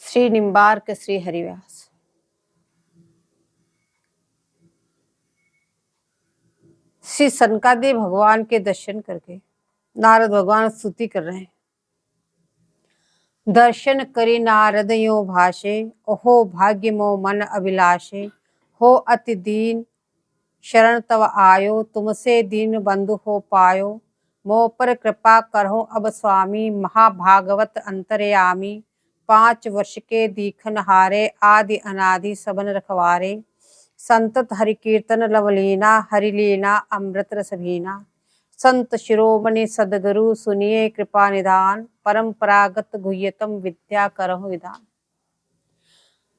श्री निम्बार्क श्री हरिव्यास। श्री सनकादिक भगवान के दर्शन करके नारद भगवान स्तुति कर रहे हैं। दर्शन करी नारद यो भाषे, ओहो भाग्य मो मन अभिलाषे। हो अति दीन शरण तव आयो, तुमसे दीन बंधु हो पायो। मोह पर कृपा करहो अब स्वामी, महाभागवत अंतर्यामी। 5 वर्ष के दीखन हारे, आदि अनादि सबन रखवारे। संतत हरि कीर्तन लवलीना, हरिलीना अमृत रस भीना। संत शिरोमणि सदगुरु, सुनिए कृपा निदान। परंपरागत गुह्यतम विद्या करहु विधान।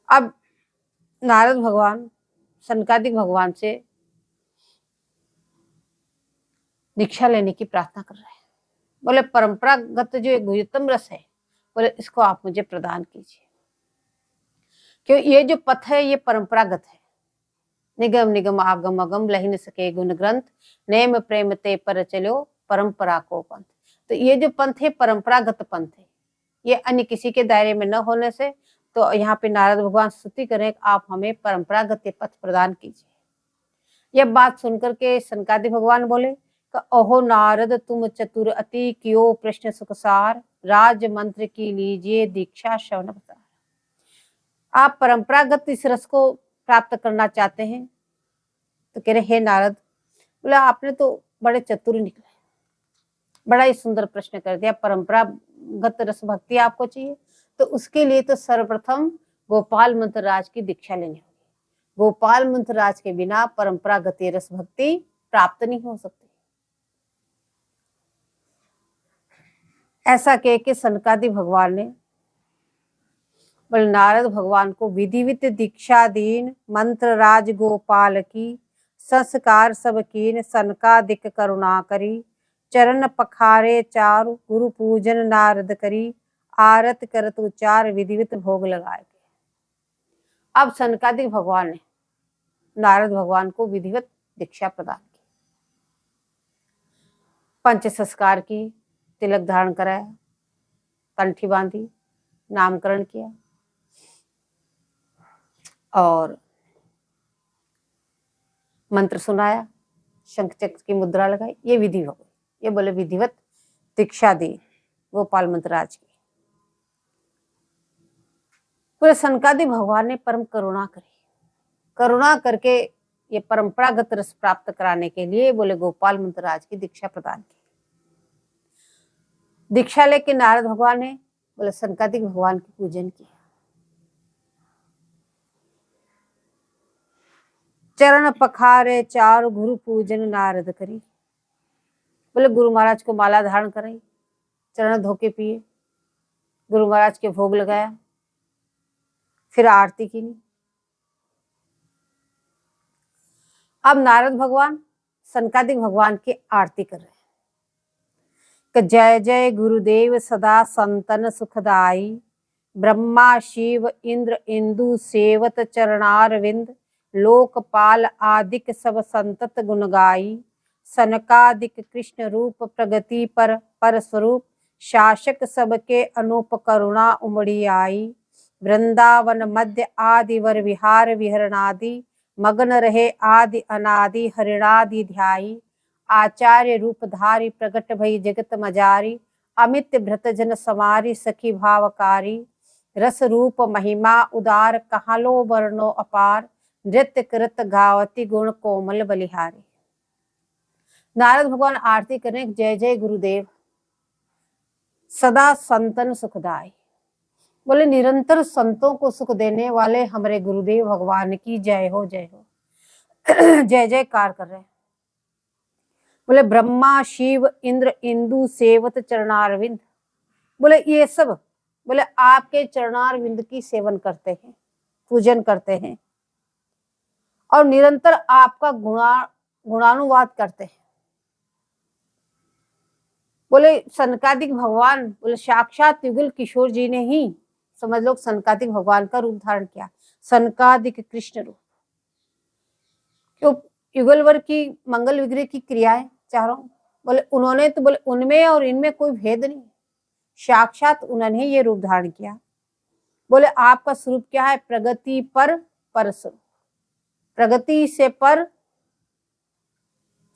अब नारद भगवान सनकादिक भगवान से दीक्षा लेने की प्रार्थना कर रहे हैं। बोले परंपरागत जो गुह्यतम रस है, बोले इसको आप मुझे प्रदान कीजिए। क्यों ये जो पथ है ये परंपरागत है। निगम निगम आगम अगम, लहि न सके गुण ग्रंथ। नेम प्रेम ते पर चलो, परंपरा को पंथ। तो ये जो पंथ है परंपरागत पंथ है, ये अन्य किसी के दायरे में न होने से, तो यहाँ पे नारद भगवान स्तुति करें, आप हमें परंपरागत पथ प्रदान कीजिए। यह बात सुनकर के सनकादिक भगवान बोले, ओहो नारद तुम चतुर अति, कियो प्रश्न सुखसार। राज मंत्र की लीजिए दीक्षा श्रवण प्रसार। आप परंपरागत इस रस को प्राप्त करना चाहते हैं, तो कह रहे हे नारद, बोले आपने तो बड़े चतुर निकले, बड़ा ही सुंदर प्रश्न कर दिया। परंपरागत रस भक्ति आपको चाहिए, तो उसके लिए तो सर्वप्रथम गोपाल मंत्र राज की दीक्षा लेनी होगी। गोपाल मंत्र राज के बिना परंपरागत रस भक्ति प्राप्त नहीं हो सकती। ऐसा कह के सनकादिक भगवान ने बोले नारद भगवान को विधिवित दीक्षा दीन, मंत्र राज गोपाल की। संस्कार सब कीन, सनकादिक करुणा करी। चरण पखारे चारु, गुरु पूजन नारद करी। आरत करत उच्चार, विधिवित भोग लगाए। अब सनकादिक भगवान ने नारद भगवान को विधिवत दीक्षा प्रदान की, पंच संस्कार की, तिलक धारण कराया, कंठी बांधी, नामकरण किया और मंत्र सुनाया, शंख चक्र की मुद्रा लगाई। ये विधि हो गई। ये बोले विधिवत दीक्षा दी गोपाल मंत्र राज की। पूरे सनकादिक भगवान ने परम करुणा करी। करुणा करके ये परंपरागत रस प्राप्त कराने के लिए बोले गोपाल मंत्र राज की दीक्षा प्रदान की। दीक्षा लेके नारद भगवान ने बोले सनकादिक भगवान की पूजन किया। चरण पखारे चार, गुरु पूजन नारद करी। बोले गुरु महाराज को माला धारण कराई, चरण धोके पिए, गुरु महाराज के भोग लगाया, फिर आरती की। अब नारद भगवान सनकादिक भगवान की आरती कर रहे हैं कि जय जय गुरुदेव सदा संतन सुखदाई। ब्रह्मा शिव इंद्र इंदु सेवत चरणारविंद। लोकपाल आदिक सब संतत गुण गाई। सनकादिक कृष्ण रूप प्रगति पर स्वरूप। शासक सबके अनूप करुणा उमड़ी आई। वृंदावन मध्य आदि वर विहार विहरणादि। मगन रहे आदि अनादि हरिणादि ध्याई। आचार्य रूपधारी प्रगट भई जगत मजारी। अमित भृतजन समारी सखी भावकारी। रस रूप महिमा उदार कहालो वर्णो अपार। नृत्य कृत गावती गुण कोमल बलिहारी। नारद भगवान आरती करें, जय जय गुरुदेव सदा संतन सुखदाई। बोले निरंतर संतों को सुख देने वाले हमारे गुरुदेव भगवान की जय हो जय हो। जय जयकार कर रहे हैं। बोले ब्रह्मा शिव इंद्र इंदु सेवत चरणारविंद। बोले ये सब बोले आपके चरणारविंद की सेवन करते हैं, पूजन करते हैं और निरंतर आपका गुणानुवाद करते हैं। बोले सनकादिक भगवान बोले साक्षात युगल किशोर जी ने ही, समझ लो, सनकादिक भगवान का रूप धारण किया। सनकादिक कृष्ण रूप। क्यों? युगलवर की मंगल विग्रह की क्रियाएं चारों, बोले उन्होंने तो बोले उनमें और इनमें कोई भेद नहीं, साक्षात उन्होंने ये रूप धारण किया। बोले आपका स्वरूप क्या है? प्रगति पर पर स्वरूप। प्रगति से पर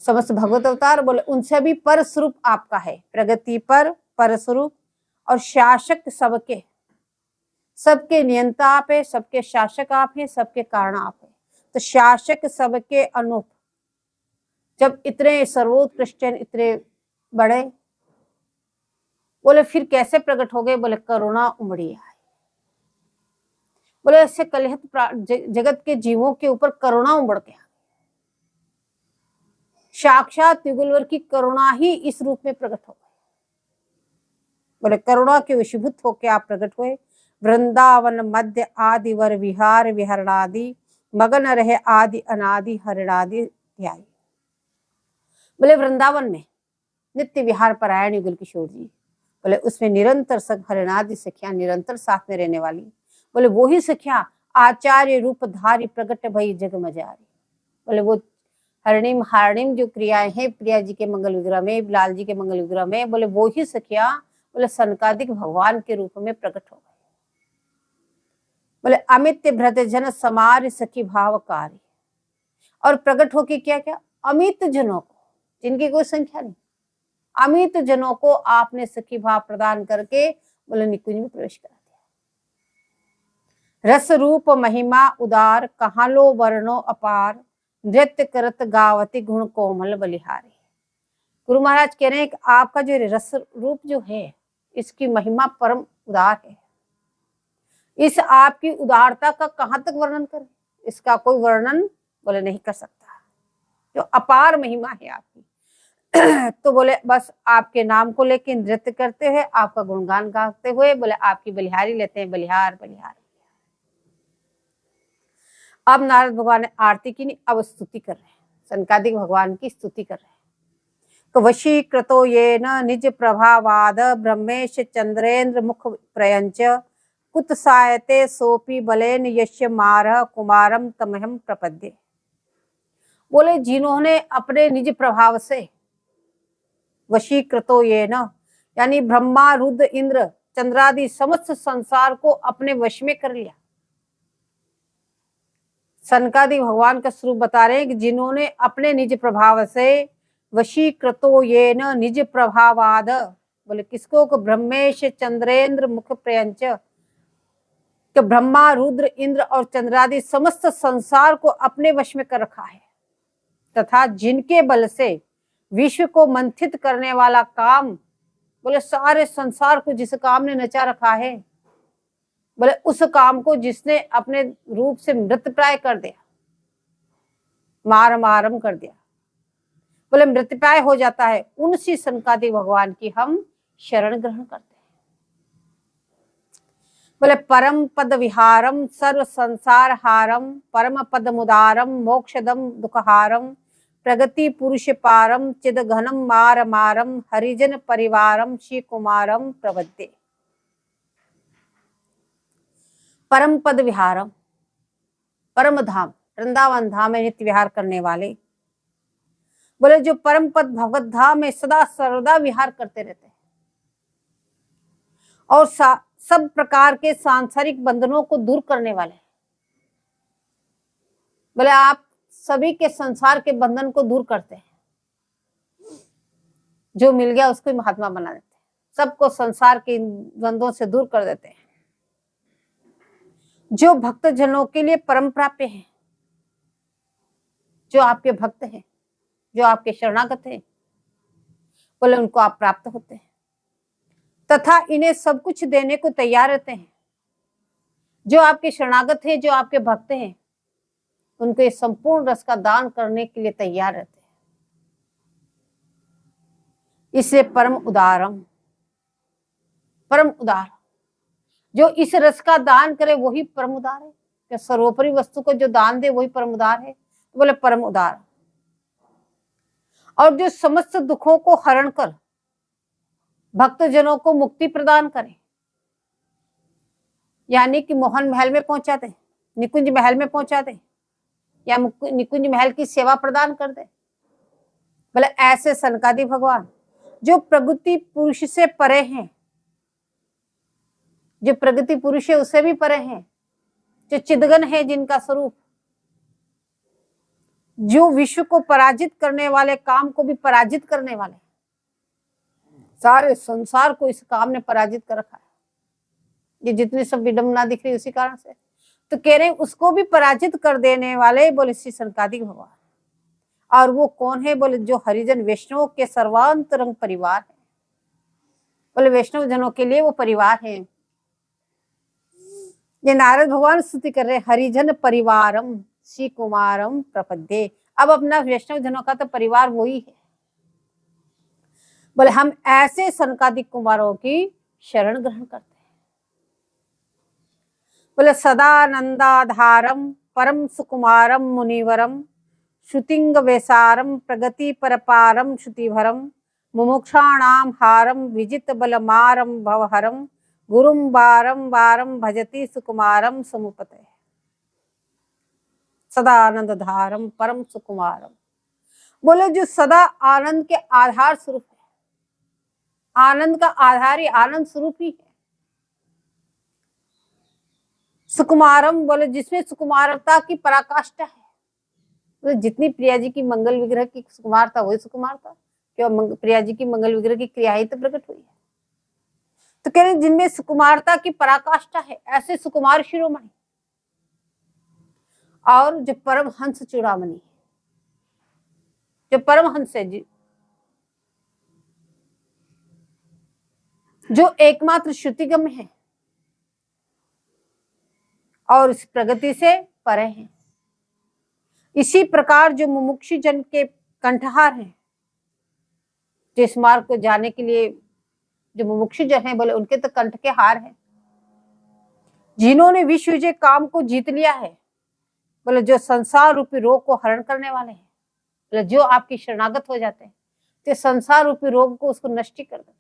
समस्त भगवत अवतार, बोले उनसे भी पर स्वरूप आपका है। प्रगति पर पर स्वरूप और शासक सबके, सबके नियंता आप है, सबके शासक आप हैं, सबके कारण आप है। तो शासक सबके अनूप, जब इतने सर्वोत्कृष्ट इतने बड़े, बोले फिर कैसे प्रकट हो गए? बोले करुणा उमड़ी आई। बोले ऐसे कलहित जगत के जीवों के ऊपर करुणा उमड़ के, साक्षात युगलवर की करुणा ही इस रूप में प्रकट हो गई। बोले करुणा के वशीभूत होके आप प्रकट हुए। वृंदावन मध्य आदि वर विहार विहरणादि, मगन रहे आदि अनादि हरणादि ध्याई। बोले वृंदावन में नित्य विहार परायण युगल किशोर जी, बोले उसमें निरंतर सब हरणादि सखिया निरंतर साथ में रहने वाली, बोले वो ही सखिया आचार्य रूप धारी प्रकट भई जग मजारी। बोले वो हरणिम हारणिम जो क्रियाएं हैं प्रिया जी के मंगल विग्रह में, लाल जी के मंगल विग्रह में, बोले वो ही सखिया बोले सनकादिक भगवान के रूप में प्रकट हो गए। बोले अमित भ्रत जन समार सखी भावकारी, और प्रकट होके क्या क्या? अमित जनों को, जिनकी कोई संख्या नहीं, अमित जनों को आपने सखी भाव प्रदान करके बोले निकुंज में प्रवेश करा दिया। रस रूप महिमा उदार, कहाँ लो वर्णो अपार, नृत्य करत गावती गुण कोमल बलिहारी। गुरु महाराज कह रहे हैं कि आपका जो रस रूप जो है, इसकी महिमा परम उदार है। इस आपकी उदारता का कहाँ तक वर्णन करें? इसका कोई वर्णन बोले नहीं कर सकता, जो अपार महिमा है आपकी। तो बोले बस आपके नाम को लेके नृत्य करते हुए, आपका गुणगान गाते हुए, बोले आपकी बलिहारी लेते हैं, बलिहार बलिहार। अब नारद भगवान ने आरती की नहीं, अब स्तुति कर रहे हैं, सनकादिक भगवान की स्तुति कर रहे हैं। तो वशीकृतो ये न निज प्रभावाद, ब्रह्मेश चंद्रेन्द्र मुख प्रयंच, कुत्सायते सोपी बलेन यश्य मारह कुमारम तमहम प्रपद्ये। बोले जिन्होंने अपने निज प्रभाव से, वशीकृतो ये न यानी ब्रह्मा रुद्र इंद्र चंद्रादि समस्त संसार को अपने वश में कर लिया। सनकादि भगवान का स्वरूप बता रहे हैं कि जिन्होंने अपने निज प्रभाव से, वशीकृतो ये न निज प्रभावाद, बोले किसको? को ब्रह्मेश चंद्रेन्द्र मुख प्रयंच, कि ब्रह्मा रुद्र इंद्र और चंद्रादि समस्त संसार को अपने वश में कर रखा है, तथा जिनके बल से विश्व को मंथित करने वाला काम, बोले सारे संसार को जिस काम ने नचा रखा है, बोले उस काम को जिसने अपने रूप से मृतप्राय कर दिया, मार मारम कर दिया, बोले मृतप्राय हो जाता है, उनसी सनकादि भगवान की हम शरण ग्रहण करते हैं। बोले परम पद विहारम सर्व संसार हारम, परम पद मुदारम मोक्षदम दुखहारम, प्रगति पुरुष पारम चिद घनम मार मारम, हरिजन परिवारम श्री कुमारम प्रबद्धे। परम पद विहारम, परम धाम वृंदावन धाम में नित्य विहार करने वाले, बोले जो परम पद भगवत धाम में सदा सर्वदा विहार करते रहते हैं, और सब प्रकार के सांसारिक बंधनों को दूर करने वाले, बोले आप सभी के संसार के बंधन को दूर करते हैं, जो मिल गया उसको ही महात्मा बना देते हैं, सबको संसार के द्वंद्वों से दूर कर देते हैं। जो भक्त जनों के लिए परम प्राप्य है, जो आपके भक्त हैं, जो आपके शरणागत हैं, बोले उनको आप प्राप्त होते हैं, तथा इन्हें सब कुछ देने को तैयार रहते हैं। जो आपके शरणागत हैं, जो आपके भक्त हैं, उनको ये संपूर्ण रस का दान करने के लिए तैयार रहते हैं। इसलिए परम उदारम, परम उदार, जो इस रस का दान करे वही परम उदार है। क्या सर्वोपरि वस्तु को जो दान दे वही परम उदार है? तो बोले परम उदार। और जो समस्त दुखों को हरण कर भक्त जनों को मुक्ति प्रदान करे, यानी कि मोहन महल में पहुंचा दे, निकुंज महल में पहुंचा दे, या निकुंज महल की सेवा प्रदान कर दे, बोले ऐसे सनकादि भगवान जो प्रकृति पुरुष से परे हैं, जो प्रगति पुरुष है उससे भी परे हैं, जो चिदगन है, जिनका स्वरूप, जो विश्व को पराजित करने वाले, काम को भी पराजित करने वाले, सारे संसार को इस काम ने पराजित कर रखा है। ये जितनी सब विडंबना दिख रही उसी कारण से। तो कह रहे उसको भी पराजित कर देने वाले बोले श्री सनकादिक भगवान। और वो कौन है? बोले जो हरिजन वैष्णव के सर्वांतरंग परिवार है। बोले वैष्णव जनों के लिए वो परिवार है। ये नारद भगवान स्तुति कर रहे, हरिजन परिवारम श्री कुमारम प्रपद्ये। अब अपना वैष्णव जनों का तो परिवार वही है। बोले हम ऐसे सनकादिक कुमारों की शरण ग्रहण करते हैं। बोले सदानंदाधारम परम सुकुमारम मुनिवरम श्रुतिंग वैसारम प्रगति परपारम श्रुतिभरम मुमुक्षाणाम हारम विजित बलमारम भवहरम गुरुम बारम बारम भजति सुकुमारम समुपते। सदानंद धारम परम सुकुमारम। बोले जो सदा आनंद के आधार स्वरूप है, आनंद का आधार ही आनंद स्वरूप ही है। सुकुमारम बोले जिसमें सुकुमारता की पराकाष्ठा है। बोले जितनी प्रिया जी की मंगल विग्रह की सुकुमारता वही सुकुमारता, क्यों प्रिया जी की मंगल विग्रह की क्रिया ही तो प्रकट हुई है। तो कह रहे जिनमें सुकुमारता की पराकाष्ठा है, ऐसे सुकुमार शिरोमणि और जो परम हंस चूड़ामणि, जो परम हंस है जी, जो एकमात्र श्रुतिगम है और इस प्रगति से परे हैं। इसी प्रकार जो मुमुक्षु जन के कंठहार हैं, जिस मार्ग को जाने के लिए जो मुमुक्षु जन है, बोले उनके तो कंठ के हार हैं। जिन्होंने विश्व विजय काम को जीत लिया है, बोले जो संसार रूपी रोग को हरण करने वाले हैं, बोले जो आपकी शरणागत हो जाते हैं तो संसार रूपी रोग को उसको नष्ट कर देते हैं।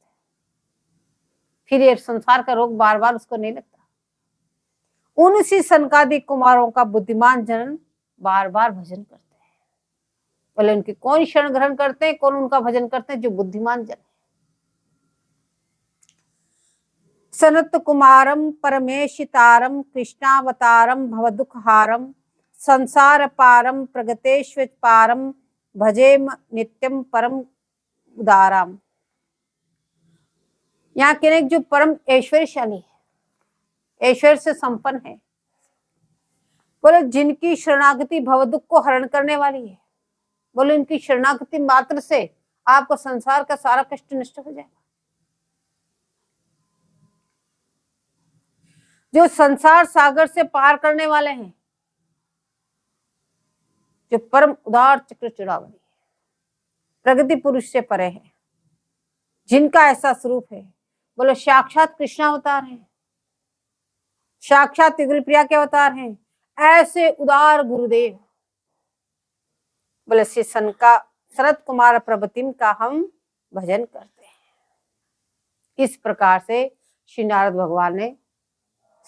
फिर ये संसार का रोग बार बार उसको नहीं लगता। उनसी सनकादिक कुमारों का बुद्धिमान जन बार बार भजन करते हैं। बोले उनकी कौन शरण ग्रहण करते हैं, कौन उनका भजन करते हैं? जो बुद्धिमान जन है। सनत कुमारम परमेशितारम कृष्णावतारम भवदुखहारम संसार पारम प्रगतेश्व पारम भजेम नित्यम परम उदाराम। यहाँ के जो परम ऐश्वर्यशाली है, ऐश्वर्य से संपन्न है, बोले जिनकी शरणागति भवदुख को हरण करने वाली है। बोले उनकी शरणागति मात्र से आपका संसार का सारा कष्ट नष्ट हो जाएगा। जो संसार सागर से पार करने वाले हैं, जो परम उदार चक्र चूड़ामणि है, प्रगति पुरुष से परे है, जिनका ऐसा स्वरूप है। बोले साक्षात कृष्णावतार हैं, साक्षात युगल प्रिया के अवतार हैं। ऐसे उदार गुरुदेव बोले श्री शरत कुमार प्रभतिम का हम भजन करते हैं। इस प्रकार से श्री नारद भगवान ने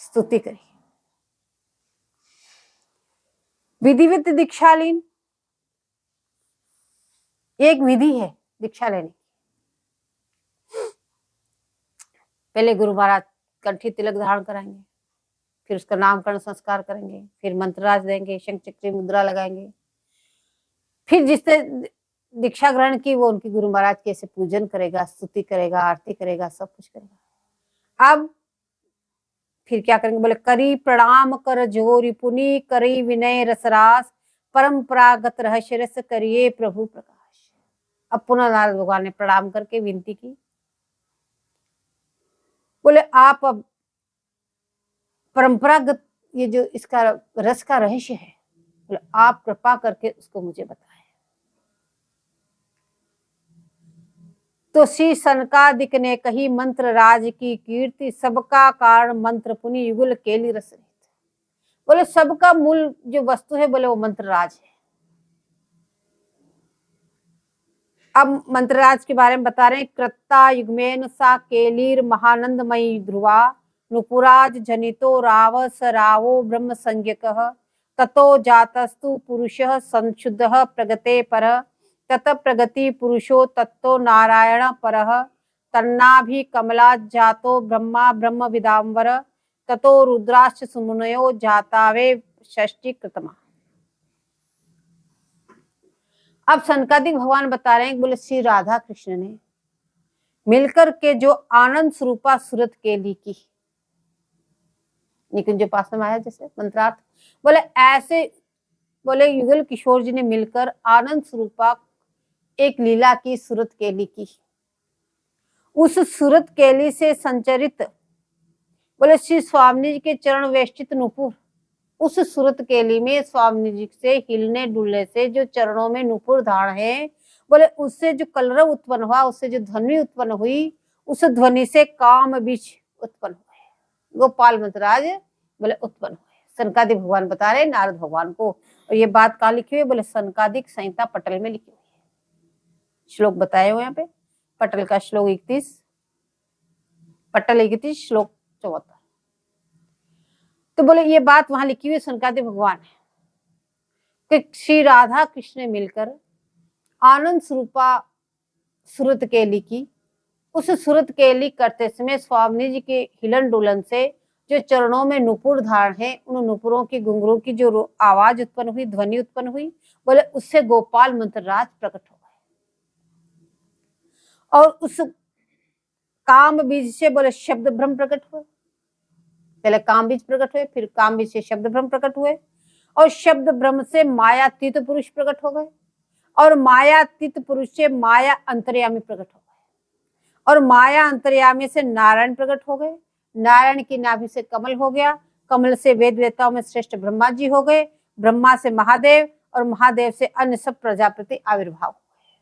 स्तुति करी। विधिवत दीक्षालीन एक विधि है दीक्षा लेने की। पहले गुरु महाराज कंठी तिलक धारण कराएंगे, फिर उसका नामकरण संस्कार करेंगे, फिर मंत्रराज देंगे, शंख चक्री मुद्रा लगाएंगे, फिर जिसने दीक्षा ग्रहण की वो उनकी गुरु महाराज के ऐसे पूजन करेगा, स्तुति करेगा, आरती करेगा, सब कुछ करेगा। अब फिर क्या करेंगे? बोले करी प्रणाम कर जोरी पुनि करी विनय रसरास परंपरागत रहस्य रस करिए प्रभु प्रकाश। अब पुनः नारद भगवान ने प्रणाम करके विनती की। बोले आप अब परंपरागत ये जो इसका रस का रहस्य है, बोले आप कृपा करके उसको मुझे बताएं। तो श्री सनकादिक ने कही मंत्र राज की कीर्ति, सबका कारण मंत्र पुनि युगल केली रस रहित। बोले सबका मूल जो वस्तु है, बोले वो मंत्र राज है। अब मंत्र राज के बारे में बता रहे हैं। कृत्ता युग्मेन सा केलीर महानंदमयी ध्रुवा नुपुराज जनितो राव स रावो ब्रह्म संज्ञकः ततो जातस्तु पुरुषः संशुद्धः प्रगते पर तत प्रगति पुरुषो तत्तो नारायण परः तन्नाभि कमला जातो ब्रह्मा ब्रह्म विदाम्बर ततो रुद्राश्च सुमुनयो जातावे षष्ठी कृतमा। अब सनकादिक भगवान बता रहे हैं, बोले श्री राधा कृष्ण ने मिलकर के जो आनंद स्वरूपा सूरत केली की, निकुंज पास में आया जैसे मंत्रार्थ, बोले ऐसे बोले युगल किशोर जी ने मिलकर आनंद स्वरूपा एक लीला की सूरत केली की। उस सूरत केली से संचरित बोले श्री स्वामी जी के चरण वेष्टित नुपुर, उस सूरत केली में स्वामी जी से हिलने डुलने से जो चरणों में नुपुर धारण है, बोले उससे जो कलरव उत्पन्न हुआ, उससे जो ध्वनि उत्पन्न हुई, उस ध्वनि से काम बीज उत्पन्न हुए, गोपाल मंत्राज बोले उत्पन्न हुए। सनकादिक भगवान बता रहे नारद भगवान को, और ये बात कहाँ लिखी हुई, बोले सनकादिक संहिता पटल में लिखी हुई है। श्लोक बताए हुए यहाँ पे, पटल का श्लोक 31, पटल 31 श्लोक 74। तो बोले ये बात वहां लिखी हुई सनकादिक भगवान है कि श्री राधा कृष्ण ने मिलकर आनंद स्वरूपा सूरत केली की। उस सूरत केली करते समय स्वामी जी के हिलन डुलन से जो चरणों में नुपुर धारण है, उन नुपुरों की घुंघरू की जो आवाज उत्पन्न हुई, ध्वनि उत्पन्न हुई, बोले उससे गोपाल मंत्रराज प्रकट हो गए। और उस काम बीज से बोले शब्द ब्रह्म प्रकट हुए। पहले काम बीज प्रकट हुए, फिर काम बीज से शब्द ब्रह्म प्रकट हुए, और शब्द ब्रह्म से मायातीत पुरुष प्रकट हो गए, और मायातीत पुरुष से माया अंतर्यामी प्रकट हो गए, और माया अंतर्यामी से नारायण प्रकट हो गए। नारायण की नाभि से कमल हो गया, कमल से वेद वेताओं में श्रेष्ठ ब्रह्मा जी हो गए, ब्रह्मा से महादेव, और महादेव से अन्य सब प्रजापति आविर्भाव हो गए।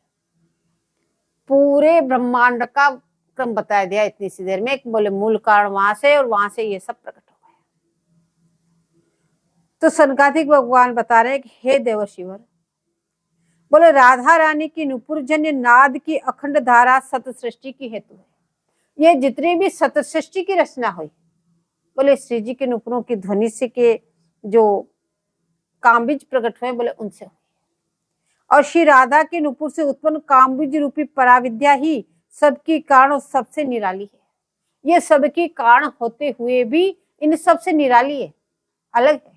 पूरे ब्रह्मांड का क्रम बताया दिया इतनी सी देर में, बोले मूल कारण वहां से, और वहां से ये सब प्रकट हो गए। तो सनकादिक भगवान बता रहे कि हे देवर्षिवर, बोले राधा रानी की नुपुरजन्य नाद की अखंड धारा सत सृष्टि की हेतु है। ये जितनी भी सत सृष्टि की रचना हुई, बोले श्री जी के नुपुरों की ध्वनि से के जो कामबीज प्रकट हुए, बोले उनसे हुई। और श्री राधा के नुपुर से उत्पन्न कामबीज रूपी पराविद्या ही सबकी कारण और सबसे निराली है। ये सबकी कारण होते हुए भी इन सबसे निराली है, अलग है।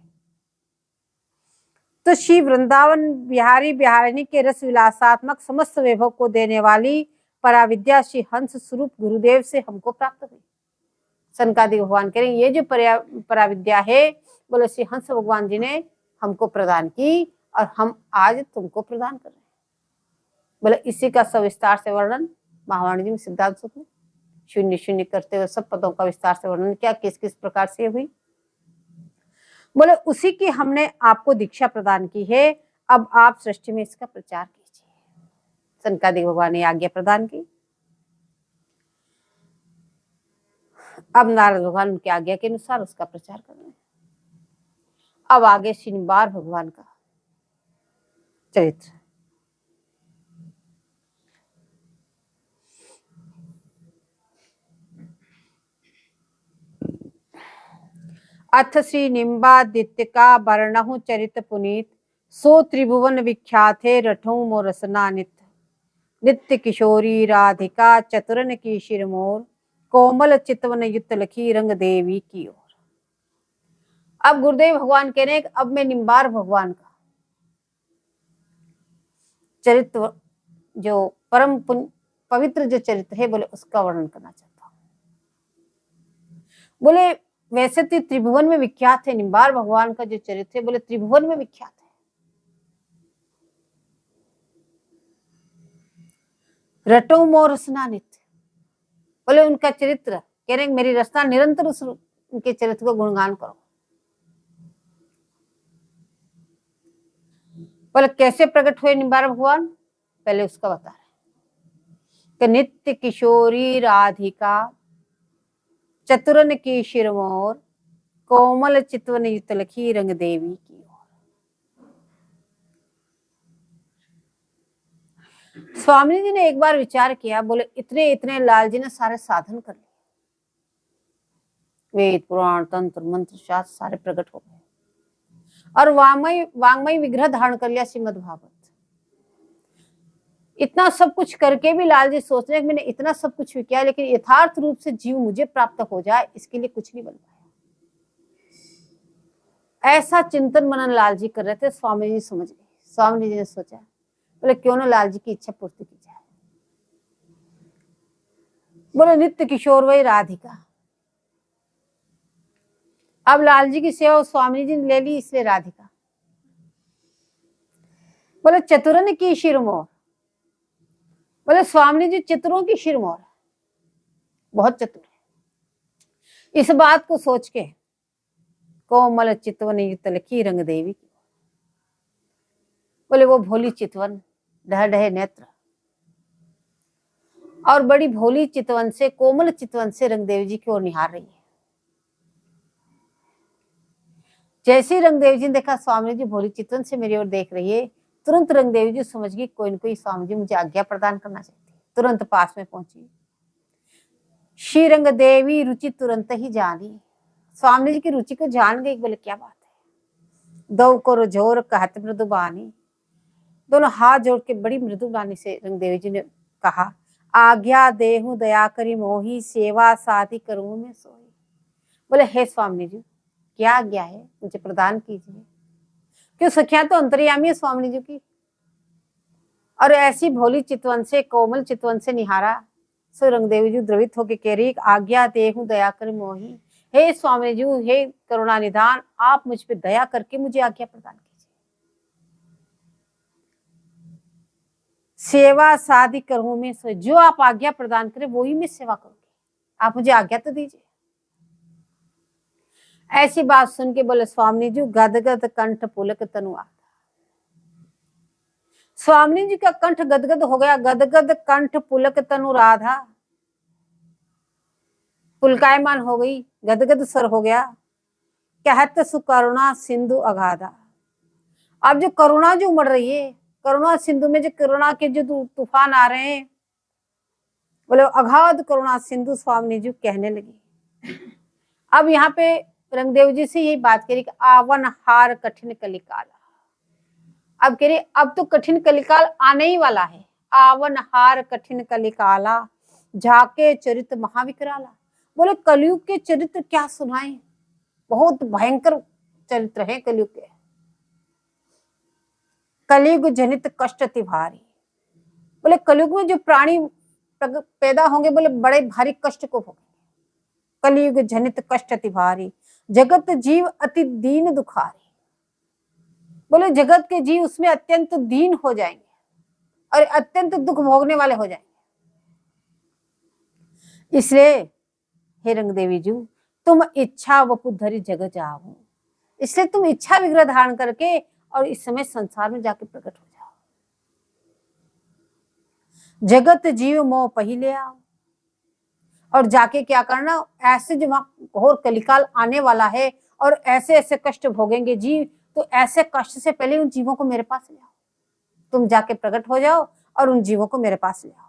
तो श्री वृंदावन बिहारी बिहारिणी के रस विलासात्मक समस्त वैभव को देने वाली पराविद्या श्री हंस स्वरूप गुरुदेव से हमको प्राप्त हुई। सनकादिक भगवान कह रहे हैं ये जो पराविद्या है, बोले श्री हंस भगवान जी ने हमको प्रदान की, और हम आज तुमको प्रदान कर रहे हैं। बोले इसी का सविस्तार से वर्णन महावाणी जी में सिद्धांत सूत्र में शून्य शून्य करते हुए सब पदों का विस्तार से वर्णन किया, किस किस प्रकार से हुई। बोले उसी की हमने आपको दीक्षा प्रदान की है, अब आप सृष्टि में इसका प्रचार कीजिए। सनकादिक भगवान ने आज्ञा प्रदान की। अब नारद भगवान उनकी आज्ञा के अनुसार उसका प्रचार कर रहे हैं। अब आगे शनिवार भगवान का चरित्र। अथ श्री निम्बादित्य का वर्णहु चरित पुनीत, सो त्रिभुवन विख्यात है रठों मो रसना नित्य। नित्य किशोरी राधिका चतुरन की शिरमोर, कोमल चितवन युत लखी रंग देवी की ओर। अब गुरुदेव भगवान कह रहे हैं अब मैं निम्बार भगवान का चरित्र, जो परम पवित्र जो चरित्र है, बोले उसका वर्णन करना चाहता हूं। बोले वैसे तो त्रिभुवन में विख्यात है, निम्बार भगवान का जो चरित्र है, बोले त्रिभुवन में विख्यात है। रटो मोर रसना नित्य, बोले उनका चरित्र कह रहे मेरी रचना निरंतर उस उनके चरित्र को गुणगान करो। बोले कैसे प्रकट हुए निम्बार भगवान, पहले उसका बता रहे कि नित्य किशोरी राधिका चतुरन की शिरमोर, कोमल चितवन युत लखी रंग देवी की ओर। स्वामी जी ने एक बार विचार किया, बोले इतने इतने लाल जी ने सारे साधन कर लिए, वेद पुराण तंत्र मंत्र शास्त्र सारे प्रकट हो गए, और वांगमय विग्रह धारण कर लिया श्रीमद् भागवत। इतना सब कुछ करके भी लाल जी सोच रहे हैं कि मैंने इतना सब कुछ भी किया, लेकिन यथार्थ रूप से जीव मुझे प्राप्त हो जाए इसके लिए कुछ नहीं बन पाया। ऐसा चिंतन मनन लाल जी कर रहे थे। स्वामी जी समझ गए। स्वामी जी ने सोचा, बोले क्यों ना लाल जी की इच्छा पूर्ति की जाए। बोले नित्य किशोर वही राधिका। अब लाल जी की सेवा स्वामी जी ने ले ली, इसलिए राधिका। बोले चतुरन की शिरमोर। बोले स्वामी जी चतुरों की शिरमोर, बहुत चतुर है। इस बात को सोच के कोमल चितवन युतल की रंग देवी की, बोले वो भोली चितवन ढह ढहे नेत्र और बड़ी भोली चितवन से, कोमल चितवन से रंग देवी जी की ओर निहार रही है। जैसे ही रंग देवी जी ने देखा स्वामी जी भोली चितवन से मेरी ओर देख रही है, तुरंत रंग देवी जी समझ गई कोई न कोई स्वामी जी मुझे आज्ञा प्रदान करना चाहती है। तुरंत पास में पहुंची। श्री रंग देवी रुचि तुरंत ही जानी। स्वामी जी की रुचि को जान गई। बोले क्या बात है। दो को जोर कहत मृदु बानी। दोनों हाथ जोड़ के बड़ी मृदु बानी से रंग देवी जी ने कहा, आज्ञा देहु दया करी मोही, सेवा साथी करूं मैं सोई। बोले हे स्वामी जी क्या आज्ञा है, मुझे प्रदान कीजिए। क्यों सखिया तो अंतर्यामी है स्वामी जी की। और ऐसी भोली चितवन से, कोमल चितवन से निहारा। सो रंग देवी जी द्रवित होकर कह रही, आज्ञा देहु दया कर मोही। हे स्वामी जी, हे करुणा निधान, आप मुझ पे दया करके मुझे आज्ञा प्रदान कीजिए। सेवा साधी करूं मैं सो, जो आप आज्ञा प्रदान करें वो ही मैं सेवा करूंगी, आप मुझे आज्ञा तो दीजिए। ऐसी बात सुन के बोले स्वामी जी गदगद कंठ पुलक तनु। स्वामी जी का कंठ गदगद हो गया। गदगद कंठ पुलक तनु राधा, पुलकायमान हो गई, गदगद सर हो गया। कहत सुकरुणा सिंधु अगाधा। अब जो करुणा जो उमड़ रही है, करुणा सिंधु में जो करुणा के जो तूफान आ रहे हैं, बोले अगाध करुणा सिंधु स्वामी जी कहने लगी। अब यहाँ पे रंगदेव जी से यही बात करी कि आवन हार कठिन कलिकाला। अब कह रही अब तो कठिन कलिकाल आने ही वाला है। आवन हार कठिन कलिकाला, झाके चरित महाविकराला। बोले कलयुग के चरित्र क्या सुनाए, बहुत भयंकर चरित्र है कलयुग के। कलयुग जनित कष्ट अति भारी। बोले कलयुग में जो प्राणी पैदा होंगे, बोले बड़े भारी कष्ट को भोगेंगे। कलयुग जनित कष्ट अति भारी, जगत जीव अति दीन दुखारी। बोले जगत के जीव उसमें अत्यंत दीन हो जाएंगे और अत्यंत दुख भोगने वाले हो जाएंगे। इसलिए हे रंग देवी जी, तुम इच्छा वपु धरी जग जाओ। इसलिए तुम इच्छा विग्रह धारण करके और इस समय संसार में जाके प्रकट हो जाओ। जगत जीव मोह पहिले आओ, और जाके क्या करना, ऐसे जो घोर कलिकाल आने वाला है और ऐसे ऐसे कष्ट भोगेंगे जीव, तो ऐसे कष्ट से पहले उन जीवों को मेरे पास ले आओ। तुम जाके प्रकट हो जाओ और उन जीवों को मेरे पास ले आओ।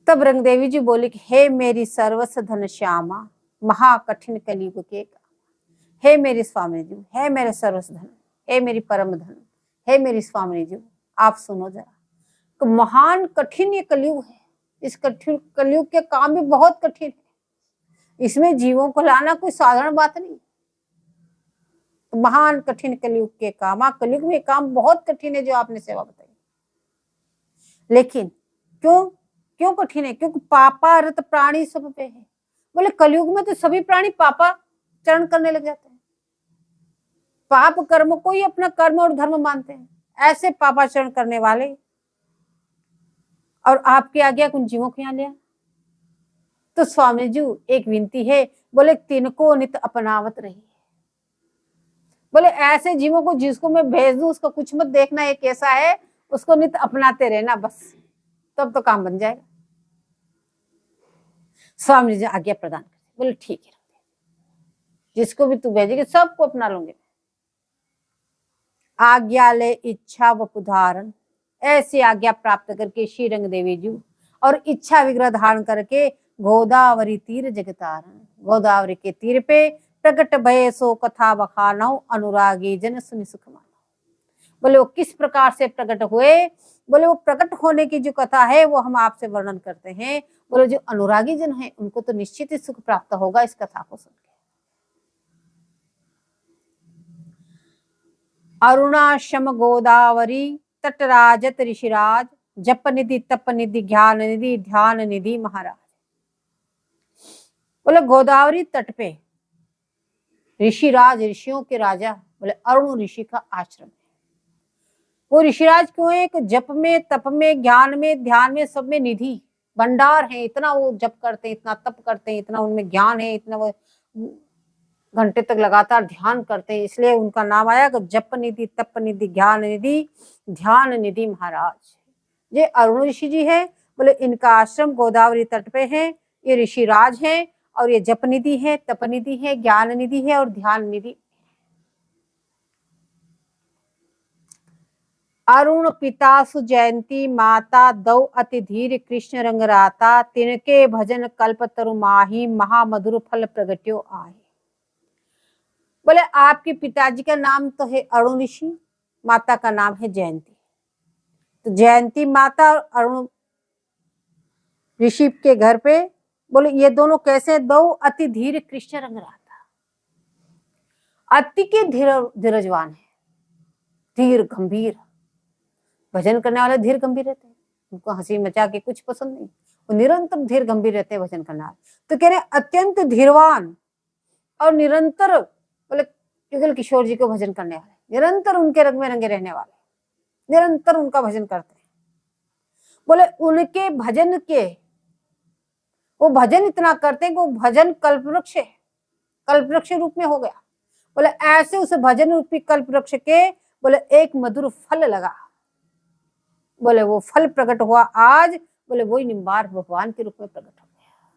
तब रंगदेवी जी बोली कि हे मेरी सर्वस्व धन श्यामा, महाकठिन कलयुग के, हे मेरी स्वामी जी, हे मेरे सर्वस्व धन, हे मेरी परम धन, हे मेरी स्वामी जी, आप सुनो जरा। तो महान कठिन ये कलयुग है। इस कठिन कलयुग के काम भी बहुत कठिन है। इसमें जीवों को लाना कोई साधारण बात नहीं। तो महान कठिन कलयुग के काम, कलयुग में काम बहुत कठिन है जो आपने सेवा बताई। लेकिन क्यों कठिन है? क्योंकि पापा रत प्राणी सब पे है। बोले कलयुग में तो सभी प्राणी पापा चरण करने लग जाते हैं। पाप कर्म को ही अपना कर्म और धर्म मानते हैं। ऐसे पापाचरण करने वाले, और आपकी आज्ञा उन जीवों को यहाँ लिया। तो स्वामी जी एक विनती है, बोले तिनको नित अपनावत रही। बोले ऐसे जीवों को जिसको मैं भेज दूं उसको कुछ मत देखना ये कैसा है, उसको नित अपनाते रहना बस, तब तो काम बन जाएगा। स्वामी जी आज्ञा प्रदान कर। बोले ठीक है, जिसको भी तू भेजेगी सबको अपना लूंगे। आज्ञा ले इच्छा वपुधारण। ऐसी आज्ञा प्राप्त करके श्री रंग देवी जी और इच्छा विग्रह धारण करके गोदावरी तीर जगतारण, गोदावरी के तीर पे प्रकट भय सो कथा बखानौ, अनुरागी जन सुनि सुख मानो। बोले वो किस प्रकार से प्रकट हुए, बोले वो प्रकट होने की जो कथा है वो हम आपसे वर्णन करते हैं। बोले जो अनुरागी जन है उनको तो निश्चित ही सुख प्राप्त होगा इस कथा को सुन के। अरुणाशम गोदावरी तटराजत ऋषिराज, जप निधि तप निधि ज्ञान निधि ध्यान निधि महाराज। बोले गोदावरी तट पे ऋषिराज, ऋषियों के राजा, बोले अरुण ऋषि का आश्रम है। वो ऋषिराज क्यों है? कि जप में, तप में, ज्ञान में, ध्यान में, सब में निधि भंडार है। इतना वो जप करते हैं, इतना तप करते हैं, इतना उनमें ज्ञान है, इतना वो घंटे तक लगातार ध्यान करते हैं, इसलिए उनका नाम आया कि जप निधि तप निधि ज्ञान निधि ध्यान निधि महाराज। ये अरुण ऋषि जी है। बोले इनका आश्रम गोदावरी तट पे है। ये ऋषिराज है और ये जप निधि है, तप निधि है, ज्ञान निधि है और ध्यान निधि। अरुण पिता सुजयंती माता दौ अति धीर कृष्ण रंग राता, तिनके भजन कल्प तरु माही महामधुर फल प्रगट्यो आए। बोले आपके पिताजी का नाम तो है अरुण ऋषि, माता का नाम है जयंती। तो जयंती माता और अरुण ऋषि के घर पे बोले ये दोनों कैसे? दो अति धीर कृष्ण रंग राता, अति के धीरजवान है, धीर गंभीर। भजन करने वाले धीर गंभीर रहते हैं, उनको हंसी मचा के कुछ पसंद नहीं, वो निरंतर धीर गंभीर रहते हैं भजन करने वाले। तो कह रहे अत्यंत धीरवान और निरंतर, बोले युगल किशोर जी को भजन करने वाले, निरंतर उनके रंग में रंगे रहने वाले, निरंतर उनका भजन करते हैं। बोले उनके भजन के, वो भजन इतना करते हैं कि वो भजन कल्पवृक्ष है, कल्पवृक्ष रूप में हो गया। बोले ऐसे उस भजन रूपी कल्पवृक्ष के बोले एक मधुर फल लगा। बोले वो फल प्रकट हुआ आज, बोले वही निम्बार भगवान के रूप में प्रकट हो गया।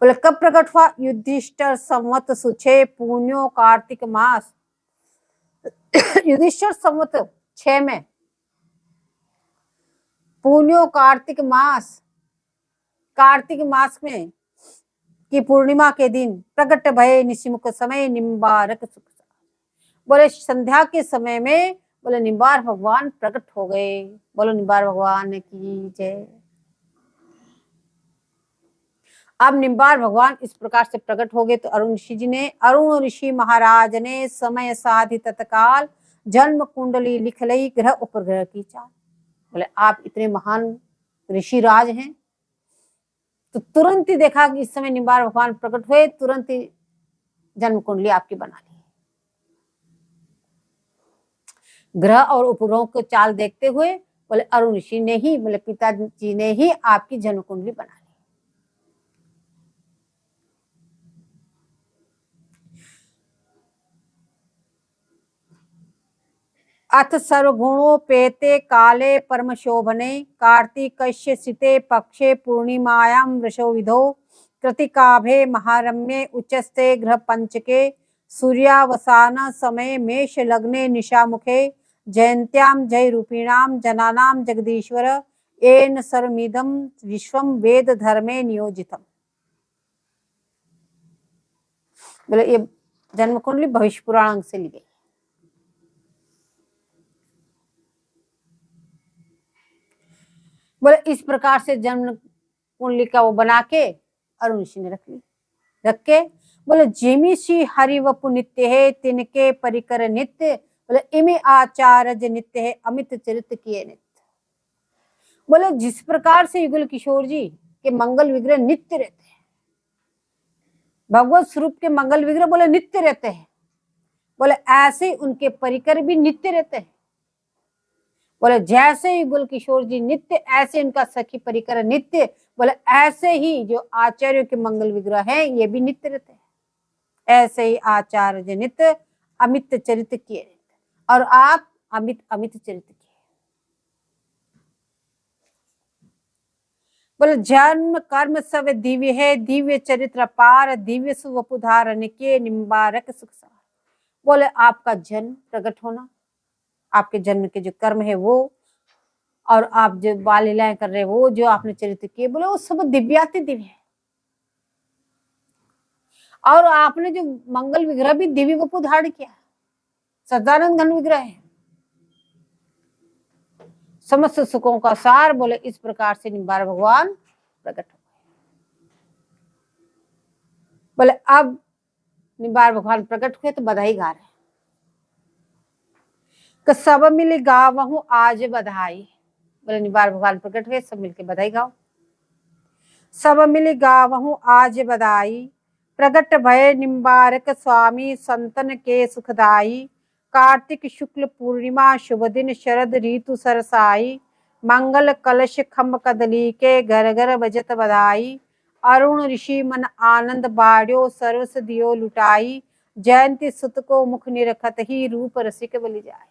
बोले कब प्रकट हुआ? युधिष्ठिर संवत सुछे पुण्यो कार्तिक मास। युधिष्ठिर संवत 6 में पुण्यो कार्तिक मास, कार्तिक मास में की पूर्णिमा के दिन प्रकट भय निशिमुख समय निम्बारक सुख। बोले संध्या के समय में बोले निम्बार भगवान प्रकट हो गए। बोलो निम्बार भगवान की जय। अब निम्बार भगवान इस प्रकार से प्रकट हो गए तो अरुण ऋषि जी ने, अरुण ऋषि महाराज ने समय साधि तत्काल जन्म कुंडली लिख लई ग्रह उपग्रह की चाल। बोले आप इतने महान ऋषि राज हैं, तो तुरंत ही देखा कि इस समय निम्बार भगवान प्रकट हुए, तुरंत ही जन्म कुंडली आपकी बना ली। ग्रह और उपग्रहों को चाल देखते हुए बोले अरुण ऋषि ने ही, बोले पिताजी ने ही आपकी जन्म कुंडली बना ली। अथ सर्वगुणोपेते काले परम शोभने, कार्तिकस्य सिते पक्षे पूर्णिमायां वृषो विधो, कृतिकाभे महारम्ये उच्चस्ते ग्रह पंचके, सूर्यावसान समय मेष लग्ने निशामुखे, जयंत्यां जय रूपिणां जनानां जगदीश्वर, येन सर्वमिदं विश्वं वेद धर्मे नियोजितम्। बोले ये जन्म कुंडली भविष्य पुराण से ली गई। बोले इस प्रकार से जन्म कुंडली का वो बना के अरुण ऋषि ने रख ली। रख के बोले जिमी सी हरि वपु नित्य है, तिनके परिकर नित्य, बोले इमे आचार्य नित्य है, अमित चरित्र किए नित्य। बोले जिस प्रकार से युगल किशोर जी के मंगल विग्रह नित्य रहते हैं, भगवत स्वरूप के मंगल विग्रह बोले नित्य रहते हैं, बोले ऐसे उनके परिकर भी नित्य रहते हैं। बोले जैसे युगल किशोर जी नित्य, ऐसे इनका सखी परिकर नित्य, बोले ऐसे ही जो आचार्यों के मंगल विग्रह हैं ये भी नित्य रहते हैं। ऐसे ही आचार्य नित्य अमित चरित्र किए रहते, और आप अमित अमित चरित्र किए। बोले जन्म कर्म सब दिव्य है, दिव्य चरित्र पार, दिव्य सुवपुधारण के निम्बारक सुख सार। बोले आपका जन्म प्रकट होना, आपके जन्म के जो कर्म है वो, और आप जो बाल लीलाएं कर रहे वो, जो आपने चरित्र किए, बोले वो सब दिव्याति दिव्य है। और आपने जो मंगल विग्रह भी दिव्य वपु धारण किया, सदानंद घन विग्रह है, समस्त सुखों का सार। बोले इस प्रकार से निम्बार भगवान प्रकट हो गए। बोले अब निम्बार भगवान प्रकट हुए तो बधाई गा रहे कि सब मिल गावहु आज बधाई। बोले निम्बार भगवान प्रकट हुए, सब मिलके बधाई गाओ। सब मिल गावहु आज बधाई, प्रगट भय निम्बारक स्वामी संतन के सुखदाई। कार्तिक शुक्ल पूर्णिमा शुभ दिन शरद ऋतु सरसाई। मंगल कलश खम्ब कदली के घर घर बजत बधाई। अरुण ऋषि मन आनंद बाढ़ो सर्वस दियो लुटाई। जयंती सुत को मुख निरखत ही रूप रसिक बलि जाए।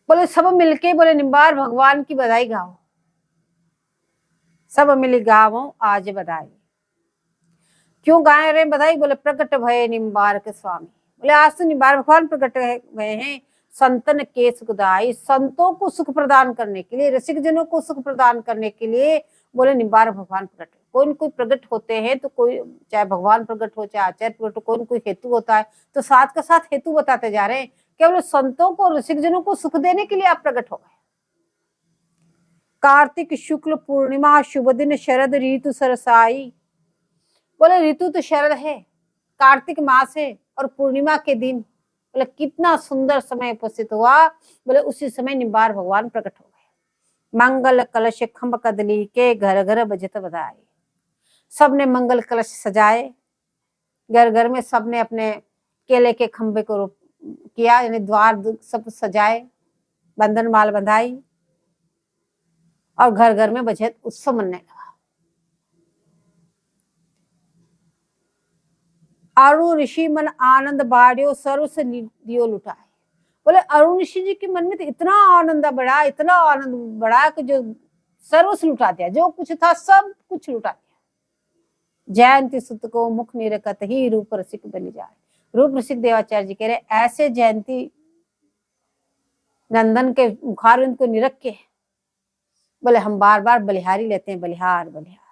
बोले सब मिलके बोले निम्बार भगवान की बधाई गाओ। सब मिल गावो आज बधाई। क्यों गाए रहे बधाई? बोले प्रकट भय निम्बार के स्वामी। बोले आज तो निम्बार भगवान प्रकट हुए हैं, संतन के सुखदाई। संतों को सुख प्रदान करने के लिए, रसिक जनों को सुख प्रदान करने के लिए बोले निम्बार भगवान प्रकट। कोई न कोई प्रकट होते हैं तो कोई, चाहे भगवान प्रकट हो चाहे आचार्य प्रकट हो, कोई न कोई हेतु होता है। तो साथ के साथ हेतु बताते जा रहे हैं। केवल संतों को, रसिक जनों को सुख देने के लिए आप प्रकट हो गए। कार्तिक शुक्ल पूर्णिमा शुभ दिन शरद ऋतु सरसाई। बोले ऋतु तो शरद है, कार्तिक मास है और पूर्णिमा के दिन। बोले कितना सुंदर समय उपस्थित हुआ। बोले उसी समय निम्बार भगवान प्रकट हो गए। मंगल कलश खम्ब कदली के घर घर बजत बधाई। सबने मंगल कलश सजाए, घर घर में सबने अपने केले के खंबे को किया, यानी द्वार सब सजाए, बंधन माल बंधाई और घर घर में बजे उत्सव मनने लगा। अरुण ऋषि मन आनंद बाढ़ो सर्व से दियो लुटाए। बोले अरुण ऋषि जी के मन में तो इतना आनंद बढ़ा, इतना आनंद बढ़ा कि जो सर्वस लुटा दिया, जो कुछ था सब कुछ लुटा दिया। जयंती सुत को मुख निरखत ही रूप रसिक बलि जाए। रूप रसिक देवाचार्य जी कह रहे ऐसे जयंती नंदन के मुखारविंद को निरख के बोले हम बार बार बलिहारी लेते हैं, बलिहार बलिहार।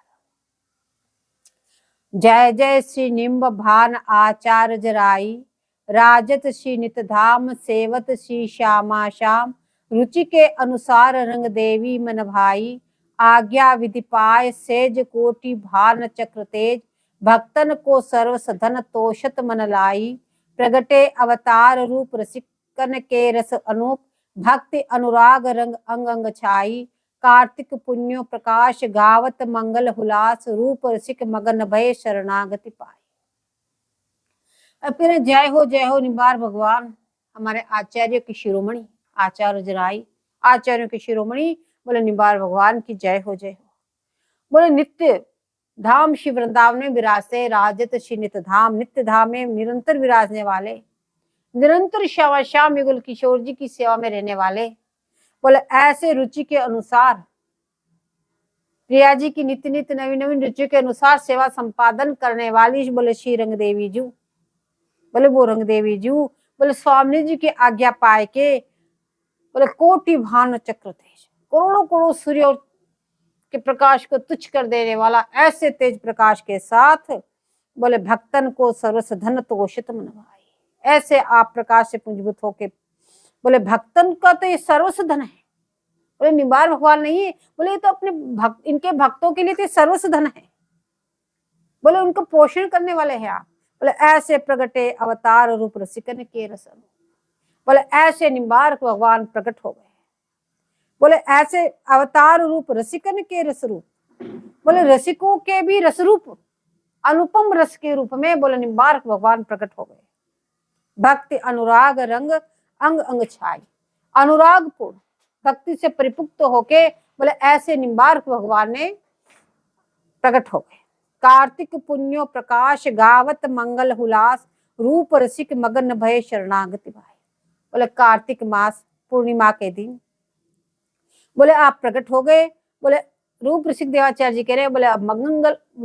जय जय श्री निम्ब भान आचार जराई। राजत श्री नित धाम सेवत श्री श्यामा श्याम। रुचि के अनुसार रंग देवी मन भाई। आज्ञा विधि पाय सेज कोटि भान चक्र तेज। भक्तन को सर्वस धन तोषत मन लाई। प्रगटे अवतार रूप रसिकन के रस अनूप। भक्ति अनुराग रंग अंग अंग छाई। कार्तिक पुण्यो प्रकाश गावत मंगल हुलास। रूप रसिक मगन भय शरणागति पाई। अब फिर जय हो निम्बार भगवान, हमारे आचार्य की शिरोमणि, आचार्य जराई, आचार्यों की शिरोमणि। बोले निम्बार भगवान की जय हो जय हो। बोले नित्य धाम श्री वृंदावन में विराजते राजत श्री नित्य धाम। नित्य धाम में निरंतर विराजने वाले, निरंतर श्यामा श्याम युगल किशोर जी की सेवा में रहने वाले। बोले ऐसे रुचि के अनुसार, प्रिया जी की नित्य नित्य नवीन नवीन रुचि के अनुसार सेवा संपादन करने वाली बोले श्री रंग देवी जू। बोले वो रंग देवी जू बोले स्वामी जी की आज्ञा पाए के बोले कोटि भान चक्र तेज, करोड़ों करोड़ सूर्य के प्रकाश को तुच्छ कर देने वाला ऐसे तेज प्रकाश के साथ बोले भक्तन को सर्वस धन तोषित मन भाई। ऐसे आप प्रकाश से पुंजभूत होके बोले भक्तन का तो ये सर्वस धन है। बोले निम्बार भगवान नहीं है, बोले तो अपने इनके भक्तों के लिए तो सर्वस धन है। बोले उनको पोषण करने वाले हैं आप। बोले ऐसे प्रगटे अवतार रूप रसिकन के रस। बोले ऐसे निम्बार भगवान प्रकट हो गए। बोले ऐसे अवतार रूप रसिकन के रस रूप। बोले रसिकों के भी रस रूप, अनुपम रस के रूप में बोले निम्बार भगवान प्रकट हो गए। भक्ति अनुराग रंग अंग अंग छाई। अनुराग पूर्ण भक्ति से परिपुक्त होके बोले ऐसे निम्बार भगवान ने प्रकट हो गए। कार्तिक पुण्यो प्रकाश गावत मंगल हुलास। रूप रसिक मगन भय शरणागति भाई। बोले कार्तिक मास पूर्णिमा के दिन बोले आप प्रकट हो गए। बोले रूप रसिक देवाचार्य जी कह रहे बोले अब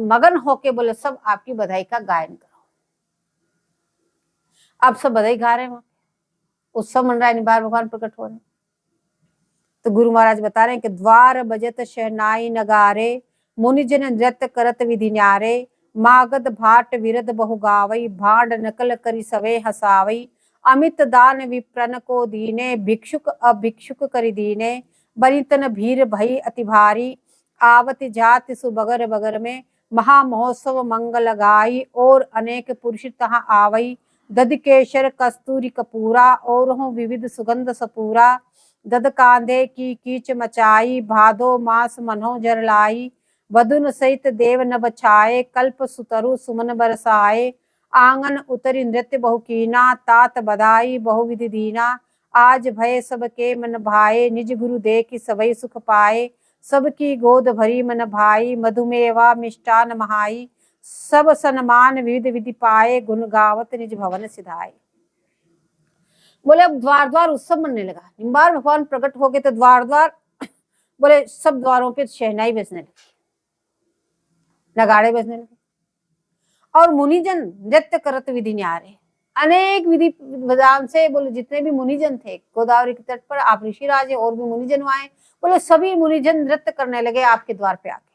मगन होके बोले सब आपकी बधाई का गायन करो। आप सब बधाई गा रहे हैं, वहां उत्सव मन रहा है, निम्बार भगवान प्रकट हो रहे हैं। तो गुरु महाराज बता रहे हैं कि द्वार बजत शहनाई नगारे। मुनिजन नृत्य करत विधि न्यारे। मागध भाट विरद बहु गावई। भांड नकल करी सवे हसावई। अमित दान विप्रन को दीने, भिक्षुक अभिक्षुक करि दीने, बनितन भीर भई अति भारी, आवत जाति सुबगर बगर में, महामहोत्सव मंगल गाई, और अनेक पुरुष तहाँ आवई, दद केशर कस्तूरी कपूरा, और हूँ विविध सुगंध सपूरा, दद कांधे की कीच मचाई, भादो मास मनो जर लाई, वधुन सहित देव न बछाए, कल्प सुतरु सुमन बरसाए, आंगन उतरी नृत्य बहु कीना, तात बधाई बहुविधि दीना, आज भय सबके मन भाए, निज गुरु दे की सबई सुख पाए, सबकी गोद भरी मन भाई, मधुमेवा मिष्टान महाई, सब सन्मान विविध विधि पाए, गुण गावत निज भवन सिधाए। बोले अब द्वार द्वार उत्सव मनने लगा। निम्बार भगवान प्रकट हो गए तो द्वार द्वार बोले सब द्वारों पे शहनाई बजने लगी, नगाड़े बजने लगे, और मुनिजन नृत्य करत विधि न्यारे। अनेक विधि विधान से बोले जितने भी मुनिजन थे गोदावरी के तट पर, आप ऋषिराज और भी मुनिजन आए, बोले सभी मुनिजन नृत्य करने लगे आपके द्वार पे आके।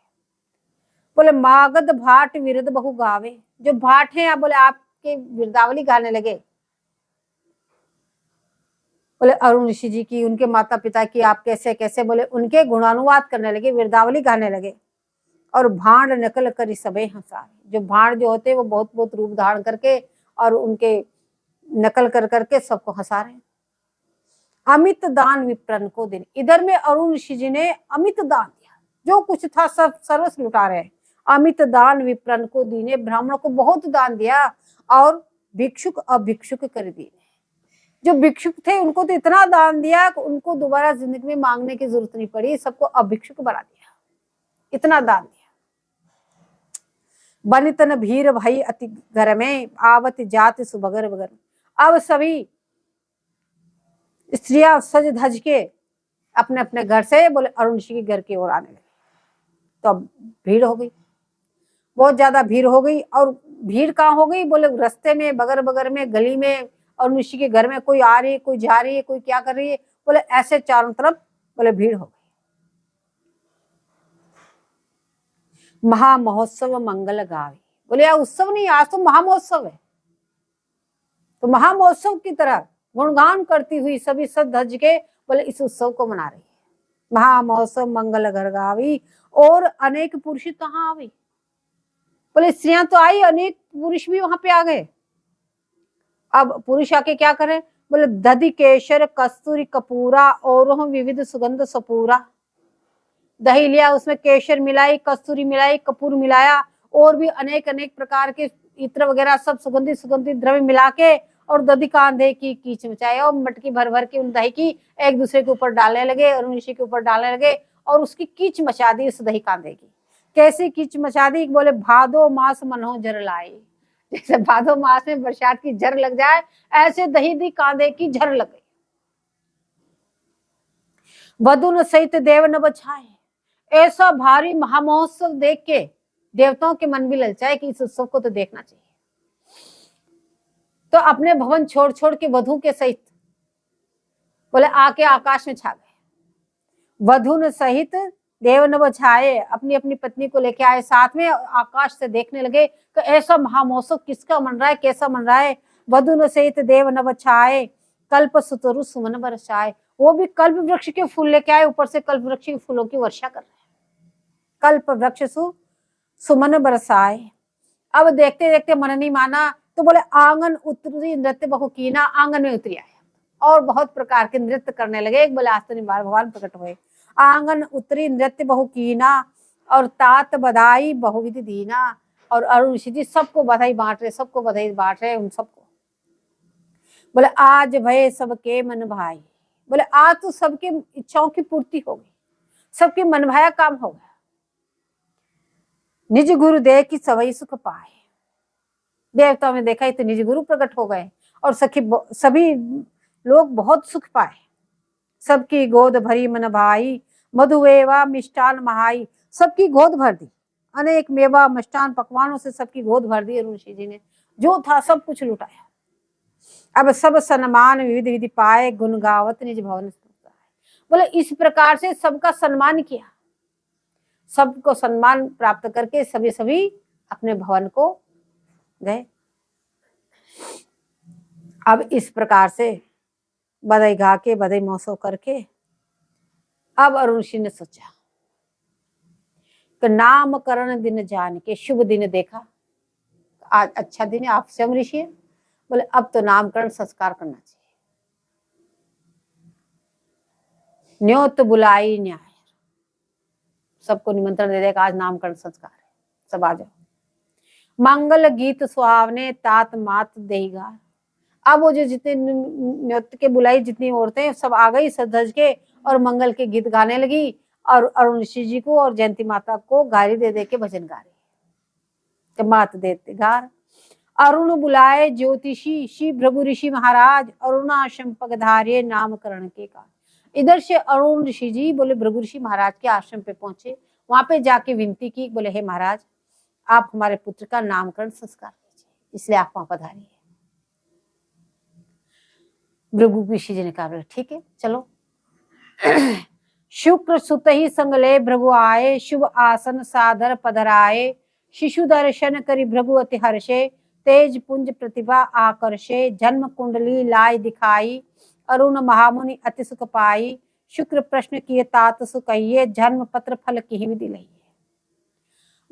बोले मागध भाट विरद बहु गावे, जो भाट हैं आप बोले आपके विरदावली गाने लगे। बोले अरुण ऋषि जी की, उनके माता पिता की, आप कैसे कैसे, बोले उनके गुणानुवाद करने लगे, विरदावली गाने लगे। और भांड नकल करी सबे हंसाए, जो भांड जो होते वो बहुत बहुत रूप धारण करके और उनके नकल कर करके सबको हंसा रहे। अमित दान विप्रन को दिन, इधर में अरुण ऋषि जी ने अमित दान दिया, जो कुछ था सब सर्वस्व लुटा रहे। अमित दान विप्रन को दीने, ब्राह्मणों को बहुत दान दिया, और भिक्षुक अभिक्षुक कर दीने, जो भिक्षुक थे उनको तो इतना दान दिया कि उनको दोबारा जिंदगी में मांगने की जरूरत नहीं पड़ी, सबको अभिक्षुक बना दिया, इतना दान दिया। बनितन भीर भई अति घर में, आवत जाति सुबगर बगर। अब सभी स्त्रियां सज धज के अपने अपने घर से बोले अरुण ऋषि के घर की ओर आने लगे। तो अब भीड़ हो गई, बहुत ज्यादा भीड़ हो गई। और भीड़ कहाँ हो गई, बोले रास्ते में, बगर बगर में, गली में, अरुण ऋषि के घर में कोई आ रही है, कोई जा रही है, कोई क्या कर रही है, बोले ऐसे चारों तरफ बोले भीड़ हो गई। महामहोत्सव मंगल गावे, बोले यार उत्सव नहीं, आज तो महामहोत्सव है। तो महामहोत्सव की तरह गुणगान करती हुई सभी सज धज के बोले इस उत्सव को मना रही है। महामहोत्सव मंगल घर गावी, और अनेक पुरुष कहाँ आवे, बोले स्त्रियां तो आई, अनेक पुरुष भी वहां पे आ गए। अब पुरुष आके क्या करें, बोले दधि केशर कस्तूरी कपूरा, और विविध सुगंध सपूरा। दही लिया, उसमें केशर मिलाई, कस्तूरी मिलाई, कपूर मिलाया, और भी अनेक अनेक प्रकार के इत्र वगैरह सब सुगंधित सुगंधित द्रव्य मिला के, और दधी कांधे की कीच मचाई, और मटकी भर भर के उन दही की एक दूसरे के ऊपर डालने लगे, और ऋषि के ऊपर डालने लगे, और उसकी कीच मचा दी उस दही कांधे की। कैसी कीच मचा दी, बोले भादो मास मनो जर लाई, जैसे भादो मास में बरसात की झर लग जाए, ऐसे दही दी कांधे की झर लग गई। वधुन सहित देव न बछाए, ऐसा भारी महामहोत्सव देख के देवताओं के मन भी ललचाए कि इस उत्सव को तो देखना चाहिए। तो अपने भवन छोड़ छोड़ के वधु के सहित बोले आके आकाश में छा गए। वधुन सहित देव न बछाए, अपनी अपनी पत्नी को लेके आए साथ में, आकाश से देखने लगे कि ऐसा महामहोत्सव किसका मन रहा है, कैसा मन रहा है। वधुन सहित देव न बछाए, कल्प सुतरु सुमन बरसाए, वो भी कल्प वृक्ष के फूल लेके आए, ऊपर से कल्प वृक्ष के फूलों की वर्षा कर रहे हैं। कल्प वृक्ष सुमन बरसाए। अब देखते देखते मन नहीं माना, तो बोले आंगन उतरी नृत्य बहु कीना, आंगन में उतरी आए और बहुत प्रकार के नृत्य करने लगे। एक बोले आज तो निम्बार भगवान प्रकट हुए। आंगन उतरी नृत्य बहु कीना, और तात बधाई बहुविधि दीना, और अरुण ऋषि जी सबको बधाई बांट रहे, सबको बधाई बांट रहे उन सबको। बोले आज भय सबके मन भाई, बोले आज तो सबके इच्छाओं की पूर्ति हो गई, सबके मन भाया काम हो गया। निज गुरु दे की सवई सुख पाए, देवताओं में देखा तो निज गुरु प्रकट हो गए और सभी लोग बहुत सुख पाए। सबकी गोद भरी मन भाई, मधुमेवा मिष्टान महाई, सबकी गोद भर दी, अनेक मेवा मिष्टान पकवानों से सबकी गोद भर दी। ऋषि जी ने जो था सब कुछ लुटाया। अब सब सम्मान विविध विधि पाए, गुण गावत निज भवन। बोले इस प्रकार से सबका सम्मान किया, सबको सम्मान प्राप्त करके सभी अपने भवन को गए। अब इस प्रकार से बधाई गा के बधाई महोत्सव करके अब अरुण ऋषि ने सोचा कि नामकरण दिन जान के, शुभ दिन देखा, आज अच्छा दिन है, आप स्वयं ऋषि है, बोले अब तो नामकरण संस्कार करना चाहिए। न्योत बुलाई न्याय, सबको निमंत्रण दे देगा, आज नामकरण संस्कार है, सब आ जाओ। मंगल गीत सुहावने तात मात देगा। अब वो जो जितने न्योत के बुलाई जितनी औरतें सब आ गई सज के और मंगल के गीत गाने लगी और अरुण ऋषि जी को और जयंती माता को गाली दे दे के भजन गा रही, मात देते गार। अरुण बुलाए ज्योतिषी श्री भृगु ऋषि महाराज, अरुणाश्रम पगधार्य नामकरण के का। इधर से अरुण ऋषि जी बोले भृगु ऋषि महाराज के आश्रम पे पहुंचे, वहां पे जाके विनती की, बोले हे महाराज आप हमारे पुत्र का नामकरण संस्कार कीजिए, इसलिए आप वहां पधारिए। भृगु ऋषि जी ने कहा बोले ठीक है चलो। शुक्र सुत ही संगले भृगु आए, शुभ आसन सादर पधराए, शिशु दर्शन करी भृगु अति हर्षे, तेज पुंज प्रतिभा आकर्षे, जन्म कुंडली लाय दिखाई, अरुण महामुनि अति सुख पाई, शुक्र प्रश्न किए तात सुकहिए, जन्म पत्र फल की विधि लइए।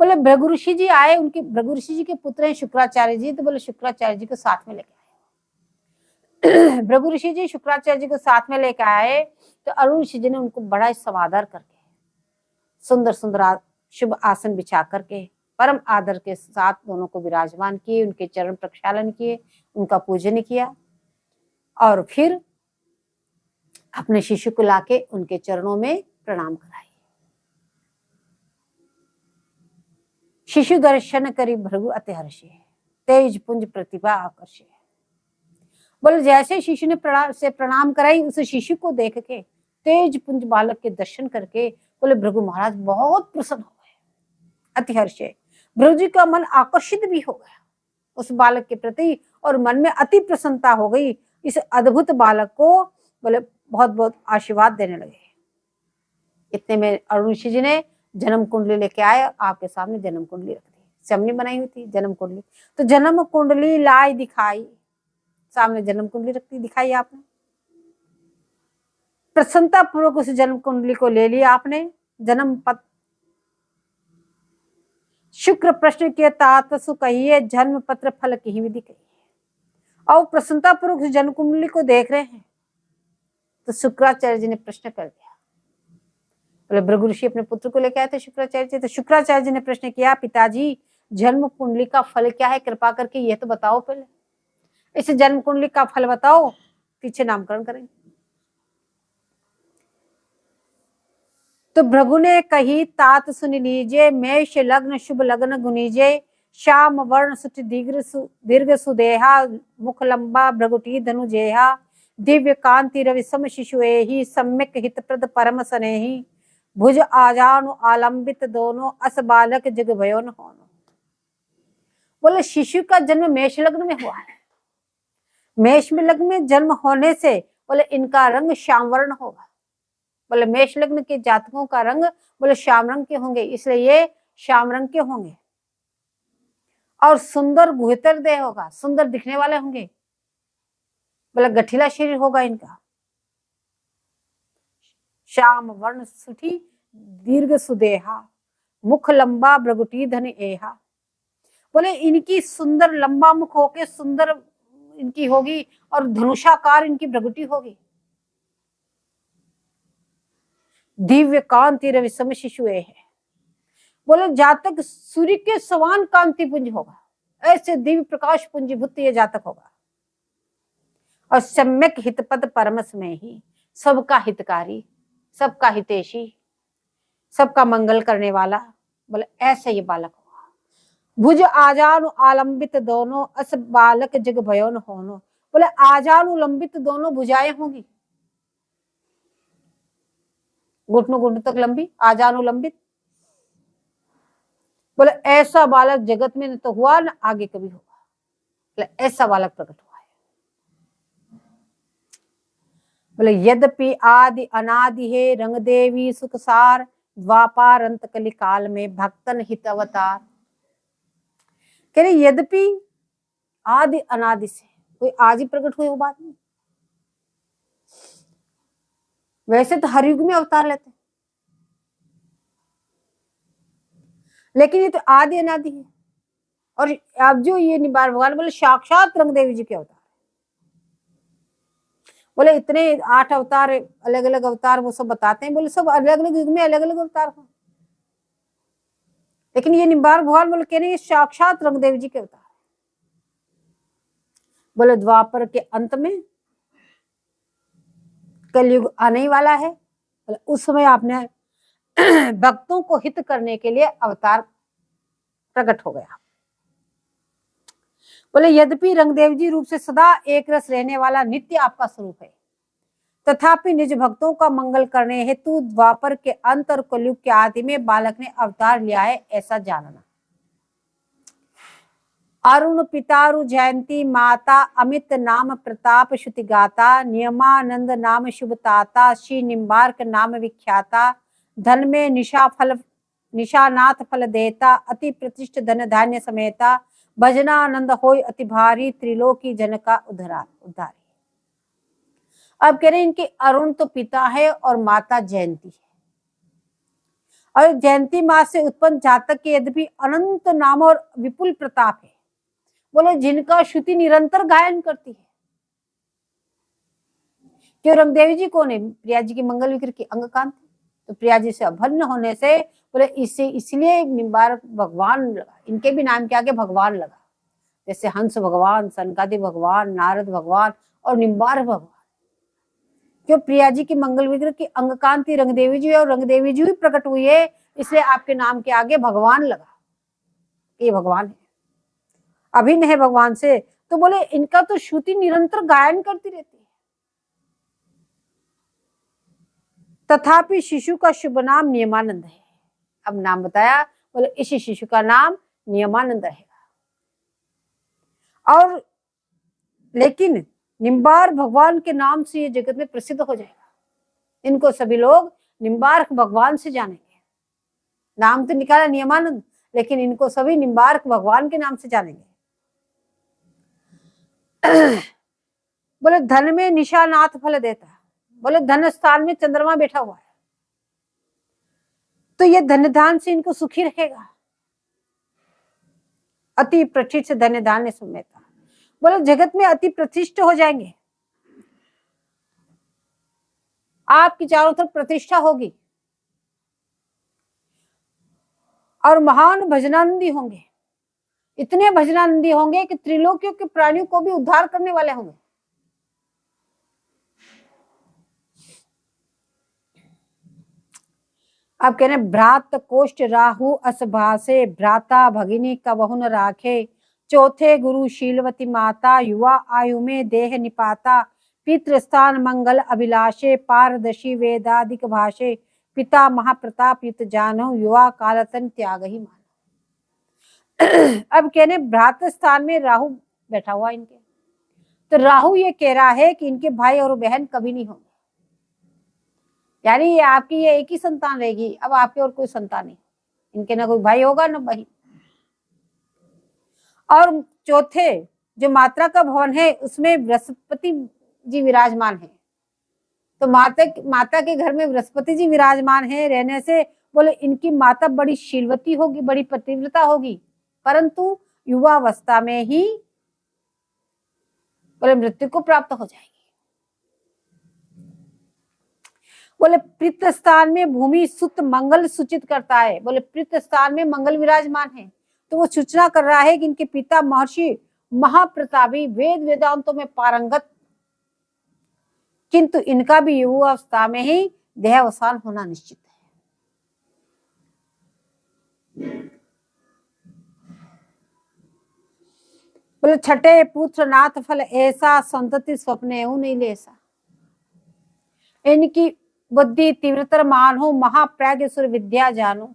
बोले भृगु ऋषि जी आए, उनके भृगु ऋषि जी के पुत्र हैं शुक्राचार्य जी, तो बोले शुक्राचार्य जी को साथ में लेके आए। भृगु ऋषि जी शुक्राचार्य जी को साथ में लेके आए तो अरुण ऋषि जी ने उनको बड़ा समादर करके सुंदर सुंदर शुभ आसन बिछा करके परम आदर के साथ दोनों को विराजमान किए, उनके चरण प्रक्षालन किए, उनका पूजन किया और फिर अपने शिशु को लाके उनके चरणों में प्रणाम कराए। शिशु दर्शन करी भृगु अति हर्षे, तेज पुंज प्रतिभा आकर्षे। बोले जैसे शिशु ने प्रणाम कराई, उस शिशु को देख के तेज पुंज बालक के दर्शन करके बोले भृगु महाराज बहुत प्रसन्न हो गए, अति हर्षे। भृगु जी का मन आकर्षित भी हो गया उस बालक के प्रति और मन में अति प्रसन्नता हो गई। इस अद्भुत बालक को बोले बहुत बहुत आशीर्वाद देने लगे। इतने में अरुण ऋषि जी ने जन्म कुंडली लेके आए, आपके सामने जन्म कुंडली रख दी, सबने बनाई हुई थी जन्म कुंडली। तो जन्म कुंडली लाए दिखाई, सामने जन्म कुंडली रखती दिखाई आपने, प्रसन्नता पूर्वक उस जन्म कुंडली को ले लिया आपने। जन्म पत्र शुक्र प्रश्न के तात सुकहिए, जन्म पत्र फल की विधि कहिए। और प्रसन्नता पूर्वक जन्म कुंडली को देख रहे हैं तो शुक्राचार्य जी ने प्रश्न कर दिया। बोले भृगु ऋषि अपने पुत्र को लेकर आए थे शुक्राचार्य जी, तो शुक्राचार्य जी ने प्रश्न किया पिताजी जन्म कुंडली का फल क्या है, कृपा करके ये तो बताओ, पहले इस जन्म कुंडली का फल बताओ, पीछे नामकरण करेंगे। तो भृगु ने कही तात सुन लीजिए, मेष लग्न शुभ लग्न गुनीजे, श्याम वर्ण सुच दीर्घ सुदेहा, मुख लंबा भृगुटी धनु जेहा, दिव्य कांति रवि सम शिशुए ही, सम्यक हित प्रद परम सनेही, भुज आजानु आलंबित दोनों, अस बालक जग भयो न होनो। बोले शिशु का जन्म मेष लग्न में हुआ है, मेष में लग्न में जन्म होने से बोले इनका रंग श्याम वर्ण होगा। बोले मेष लग्न के जातकों का रंग बोले श्याम रंग के होंगे, इसलिए ये श्याम रंग के होंगे और सुंदर गुहतर देह होगा, सुंदर दिखने वाले होंगे। बोले गठीला शरीर होगा इनका, श्याम वर्ण सुठी दीर्घ सुदेहा, मुख लंबा भृगुटी धन एहा। बोले इनकी सुंदर लंबा मुख होके सुंदर इनकी होगी और धनुषाकार इनकी भृगुटी होगी। दिव्य कांति रवि सम शिशुए है, बोले जातक सूर्य के समान कांति पुंज होगा, ऐसे दिव्य प्रकाश पुंजीभूत ये जातक होगा। और सम्यक हितपद परमस में ही, सबका हितकारी, सबका हितैषी, सबका मंगल करने वाला, बोले ऐसे ये बालक होगा। भुज आजानु आलंबित दोनों, अस बालक जग भयो न होनो। बोले आजानु लंबित दोनों भुजाएं होंगी, घुटनों घुटनों तक लंबी, आजानु लंबित। बोले ऐसा बालक जगत में न तो हुआ न आगे कभी होगा, बोले ऐसा बालक प्रकट हुआ है। बोले यद्यपि आदि अनादि है, रंग देवी सुखसार, द्वापार अंत कली काल में भक्तन हित अवतार। कह रहे यद्यपि आदि अनादि से कोई आज ही प्रकट हुए वो बात नहीं। वैसे तो हर युग में अवतार लेते हैं, लेकिन ये तो आदि अनादि है। और अब जो ये निबार भगवान बोले साक्षात रंग देवी जी के अवतार, बोले इतने 8 अवतार, अलग अलग अवतार वो सब बताते हैं, बोले सब अलग अलग युग में अलग अलग अवतार हो, लेकिन ये निबार भगवान बोले कह रहे ये साक्षात रंग देवी जी के अवतार। बोले द्वापर के अंत में कलयुग आने ही वाला है, बोले उस समय आपने भक्तों को हित करने के लिए अवतार प्रकट हो गया। बोले यद्यपि रंगदेव जी रूप से सदा एक रस रहने वाला नित्य आपका स्वरूप है, तथापि निज भक्तों का मंगल करने हेतु द्वापर के अंत और कलयुग के आदि में बालक ने अवतार लिया है, ऐसा जानना। अरुण पितारु जयंती माता अमित नाम प्रताप श्रुति गाता, नियमानंद नाम शुभताता, श्री निम्बार्क नाम विख्याता, धन में निशानाथ फल देता, अति प्रतिष्ठ धन धान्य समेता, भजनानंद होय अति भारी, त्रिलोकी जन का उद्धारी। अब कह रहे हैं इनके अरुण तो पिता है और माता जयंती है, और जयंती माँ से उत्पन्न जातक के यद्यपि अनंत नाम और विपुल प्रताप है, बोले जिनका श्रुति निरंतर गायन करती है। क्यों रंगदेवी जी कौन है? प्रिया जी की मंगल विग्रह की अंग कांति, तो प्रिया जी से अभन्न होने से बोले इसलिए निम्बारक भगवान लगा, इनके भी नाम के आगे भगवान लगा, जैसे हंस भगवान, सनकादि भगवान, नारद भगवान और निम्बारक भगवान। क्यों? प्रिया जी की मंगल विग्रह की अंग कांति रंगदेवी जी है, और रंगदेवी जी भी प्रकट हुई है, इसलिए आपके नाम के आगे भगवान लगा, ये भगवान है, अभिन्न है भगवान से। तो बोले इनका तो श्रुति निरंतर गायन करती रहती है। तथापि शिशु का शुभ नाम नियमानंद है। अब नाम बताया, बोले इस शिशु का नाम नियमानंद रहेगा। और लेकिन निम्बार भगवान के नाम से ये जगत में प्रसिद्ध हो जाएगा, इनको सभी लोग निम्बार्क भगवान से जानेंगे। नाम तो निकाला नियमानंद, लेकिन इनको सभी निम्बार्क भगवान के नाम से जानेंगे। बोले धन में निशानाथ फल देता, बोले धन स्थान में चंद्रमा बैठा हुआ है, तो ये धन दान से इनको सुखी रखेगा। अति प्रतिष्ठ धन दान समेता, बोले जगत में अति प्रतिष्ठ हो जाएंगे, आपकी चारों तरफ प्रतिष्ठा होगी, और महान भजनानंदी होंगे, इतने भजनानंदी होंगे कि त्रिलोकियों के प्राणियों को भी उद्धार करने वाले होंगे। अब कह रहे भ्रात कोष्ठ राहु असभासे, भ्राता भगिनी कबहुन राखे, चौथे गुरु शीलवती माता, युवा आयु में देह निपाता, पितृस्थान मंगल अभिलाषे, पारदर्शी वेदाधिक भाषे, पिता महाप्रताप युत जानो, युवा कालतन त्याग ही मानो। अब कहने भ्रात स्थान में राहु बैठा हुआ इनके, तो राहु ये कह रहा है कि इनके भाई और बहन कभी नहीं होंगे, यानी ये आपकी ये एक ही संतान रहेगी, अब आपके और कोई संतान नहीं, इनके ना कोई भाई होगा ना बहन। और चौथे जो मात्रा का भवन है उसमें बृहस्पति जी विराजमान है, तो माता के घर में बृहस्पति जी विराजमान है रहने से बोले इनकी माता बड़ी शीलवती होगी, बड़ी पतिव्रता होगी, परंतु युवावस्था में ही बोले मृत्यु को प्राप्त हो जाएगी। बोले प्रीत स्थान में भूमि सुत मंगल सूचित करता है, बोले प्रीत स्थान में मंगल विराजमान है, तो वो सूचना कर रहा है कि इनके पिता महर्षि महाप्रतापी वेद वेदांतों में पारंगत, किंतु इनका भी युवावस्था में ही देहावसान होना निश्चित है। बोले छठे पुत्र नाथ फल ऐसा, संतति स्वप्न नहीं लेसा, इनकी बुद्धि तीव्रतर मान हो, महाप्रज्ञ सूर्य विद्या जानो।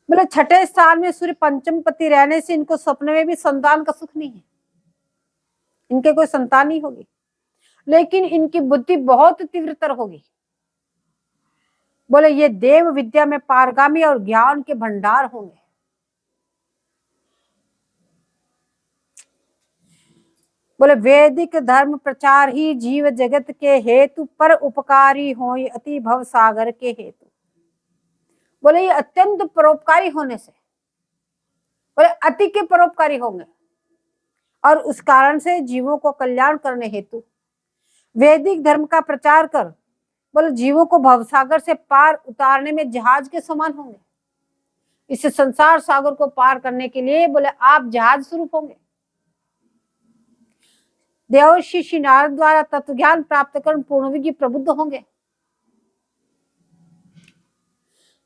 बोले छठे स्थान में सूर्य पंचम पति रहने से इनको स्वप्न में भी संतान का सुख नहीं है, इनके कोई संतान नहीं होगी, लेकिन इनकी बुद्धि बहुत तीव्रतर होगी। बोले ये देव विद्या में पारगामी और ज्ञान के भंडार होंगे। बोले वैदिक धर्म प्रचार ही जीव जगत के हेतु पर उपकारी हो, अति भव सागर के हेतु। बोले ये अत्यंत परोपकारी होने से, बोले अति के परोपकारी होंगे और उस कारण से जीवों को कल्याण करने हेतु वैदिक धर्म का प्रचार कर, बोले जीवों को भवसागर से पार उतारने में जहाज के समान होंगे। इस संसार सागर को पार करने के लिए बोले आप जहाज स्वरूप होंगे। देवर्षि श्री नारद द्वारा तत्व ज्ञान प्राप्त कर पूर्ण विज्ञ प्रबुद्ध होंगे।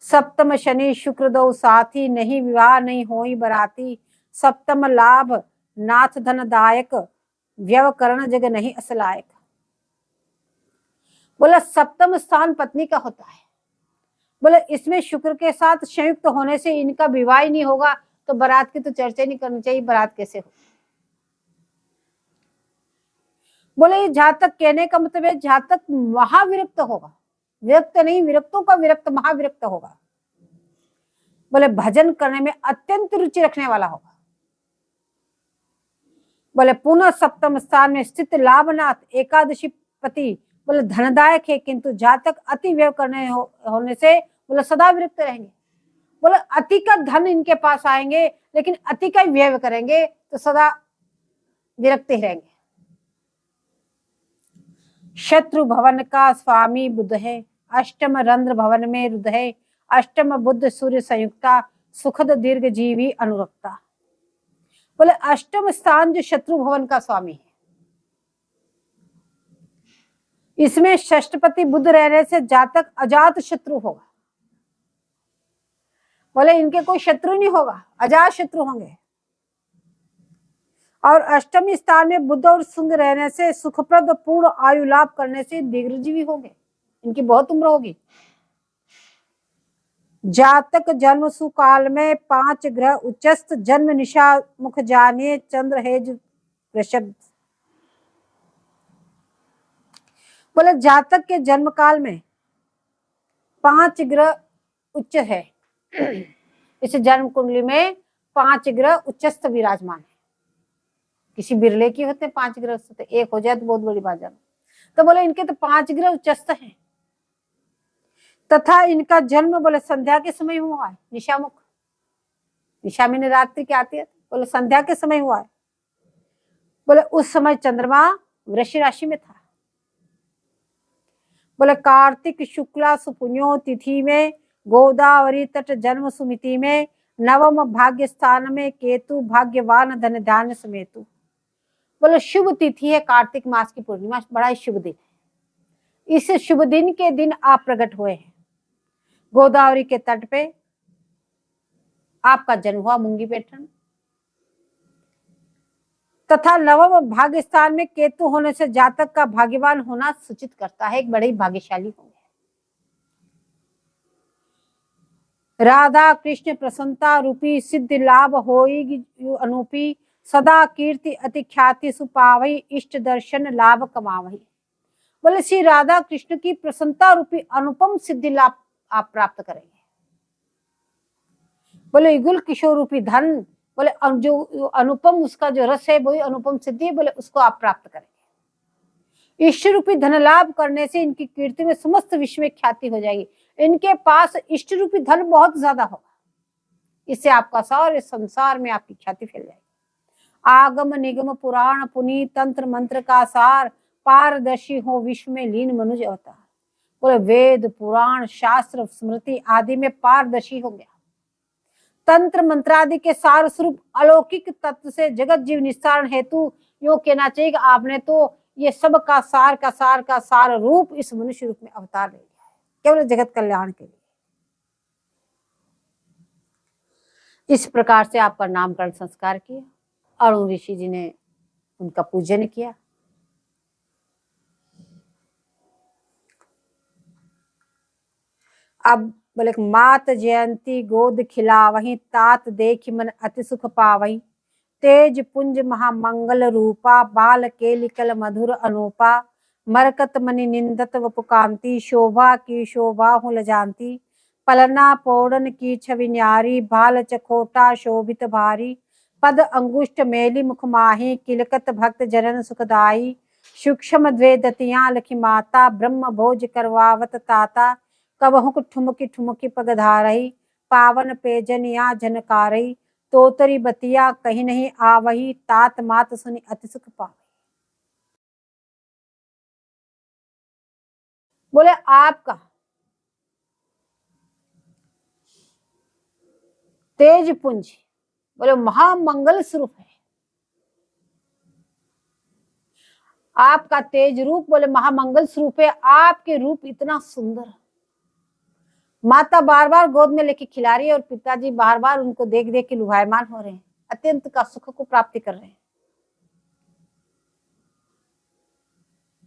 सप्तम शनि शुक्र दो साथी, नहीं विवाह नहीं होई बराती। सप्तम लाभ नाथ धनदायक, व्यवकरण जग नहीं असलायक। बोला सप्तम स्थान पत्नी का होता है। बोले इसमें शुक्र के साथ संयुक्त होने से इनका विवाह ही नहीं होगा तो बारात की तो चर्चा नहीं करनी चाहिए, बारात कैसे हो। बोले ये जातक कहने का मतलब है जातक महाविरक्त होगा, विरक्त नहीं विरक्तों का विरक्त महाविरक्त होगा। बोले भजन करने में अत्यंत रुचि रखने वाला होगा। बोले पुनः सप्तम स्थान में स्थित लाभनाथ एकादशी पति बोले धनदायक है, किंतु जातक अति व्यय करने होने से बोले सदा विरक्त रहेंगे। बोले अति का धन इनके पास आएंगे लेकिन अति का व्यय करेंगे तो सदा विरक्त ही रहेंगे। शत्रु भवन का स्वामी बुध है, अष्टम रंध्र भवन में रुध है। अष्टम बुध सूर्य संयुक्ता, सुखद दीर्घ जीवी अनुरक्ता। बोले अष्टम स्थान जो शत्रु भवन का स्वामी है, इसमें षष्ठपति बुध रहने से जातक अजात शत्रु होगा। बोले इनके कोई शत्रु नहीं होगा, अजात शत्रु होंगे। और अष्टमी स्थान में बुध और शुंग रहने से सुखप्रद पूर्ण आयु लाभ करने से दीर्घजीवी होंगे, इनकी बहुत उम्र होगी। जातक जन्म सुकाल में 5 ग्रह उच्चस्थ, जन्म निशा मुख जानिए चंद्र है वृषभ। बोले जातक के जन्म काल में 5 ग्रह उच्च है। इस जन्म कुंडली में 5 ग्रह उच्चस्थ विराजमान है। किसी बिरले की होते 5 ग्रह होते, एक हो जाए तो बहुत बड़ी बात जान। तो बोले इनके तो 5 ग्रह उच्चस्थ हैं तथा इनका जन्म बोले संध्या के समय हुआ है। निशामुख, निशा में रात्रि की आती है, बोले संध्या के समय हुआ है। बोले उस समय चंद्रमा वृष राशि में था। बोले कार्तिक शुक्ला सुपुण्यो तिथि में, गोदावरी तट जन्म सुमिति में, नवम भाग्य स्थान में केतु भाग्यवान धन धान्य समेतु। बोले शुभ तिथि है कार्तिक मास की पूर्णिमा, बड़ा ही शुभ दिन है। इस शुभ दिन के दिन आप प्रकट हुए हैं। गोदावरी के तट पे आपका जन्म हुआ, मूंगी पैठन। तथा नवम भाग्य स्थान में केतु होने से जातक का भाग्यवान होना सूचित करता है, एक बड़े ही भाग्यशाली होंगे। राधा कृष्ण प्रसन्नता रूपी सिद्ध लाभ होगी अनूपी, सदा कीर्ति अति ख्याति सुपावही, इष्ट दर्शन लाभ कमावही। बोले श्री राधा कृष्ण की प्रसन्नता रूपी अनुपम सिद्धि लाभ आप प्राप्त करेंगे। बोले युगल किशोर रूपी धन, बोले जो अनुपम उसका जो रस है वही अनुपम सिद्धि है, बोले उसको आप प्राप्त करेंगे। इष्ट रूपी धन लाभ करने से इनकी कीर्ति में समस्त विश्व में ख्याति हो जाएगी। इनके पास इष्ट रूपी धन बहुत ज्यादा होगा, इससे आपका सारे संसार में आपकी ख्याति फैल जाएगी। आगम निगम पुराण पुनीत तंत्र मंत्र का सार, पारदर्शी हो विश्व में लीन मनुज अवतार। बोले वेद पुराण शास्त्र स्मृति आदि में पारदर्शी हो गया। तंत्र मंत्र आदि के सार स्वरूप अलौकिक तत्व से जगत जीव निस्तारण हेतु यो कहना चाहिए कि आपने तो ये सब का सार रूप इस मनुष्य रूप में अवतार ले लिया है, केवल जगत कल्याण के लिए। इस प्रकार से आपका नामकरण संस्कार किया और उन ऋषि जी ने उनका पूजन किया। अब बोले मात जयंती गोद खिलावही, तात देख मन अति सुख पावही। तेज पुंज महामंगल रूपा, बाल केलिकल मधुर अनूपा। मरकत मणि निंदत वपुकांति, शोभा की शोभा हूँ लजांती। पलना पौड़न की छवि न्यारी, बाल चकोटा शोभित भारी। पद अंगुष्ठ मेली मुख माही, किलकत भक्त जनन सुखदाई। सूक्ष्म द्वेदतियां लखी माता, ब्रह्म भोज करवावत ताता। कबहुक ठुमकी ठुमकी पगधारही, पावन पेजनिया झनकारही। तोतरी बतिया कहीं नहीं आवही, तात मात सुनि अति सुख पावही। बोले आपका तेज पुंज, बोले महामंगल स्वरूप है। आपका तेज रूप बोले महामंगल स्वरूप है। आपके रूप इतना सुंदर, माता बार बार गोद में लेके खिला रही है और पिताजी बार बार उनको देख देख के लुभायमान हो रहे हैं, अत्यंत का सुख को प्राप्ति कर रहे हैं।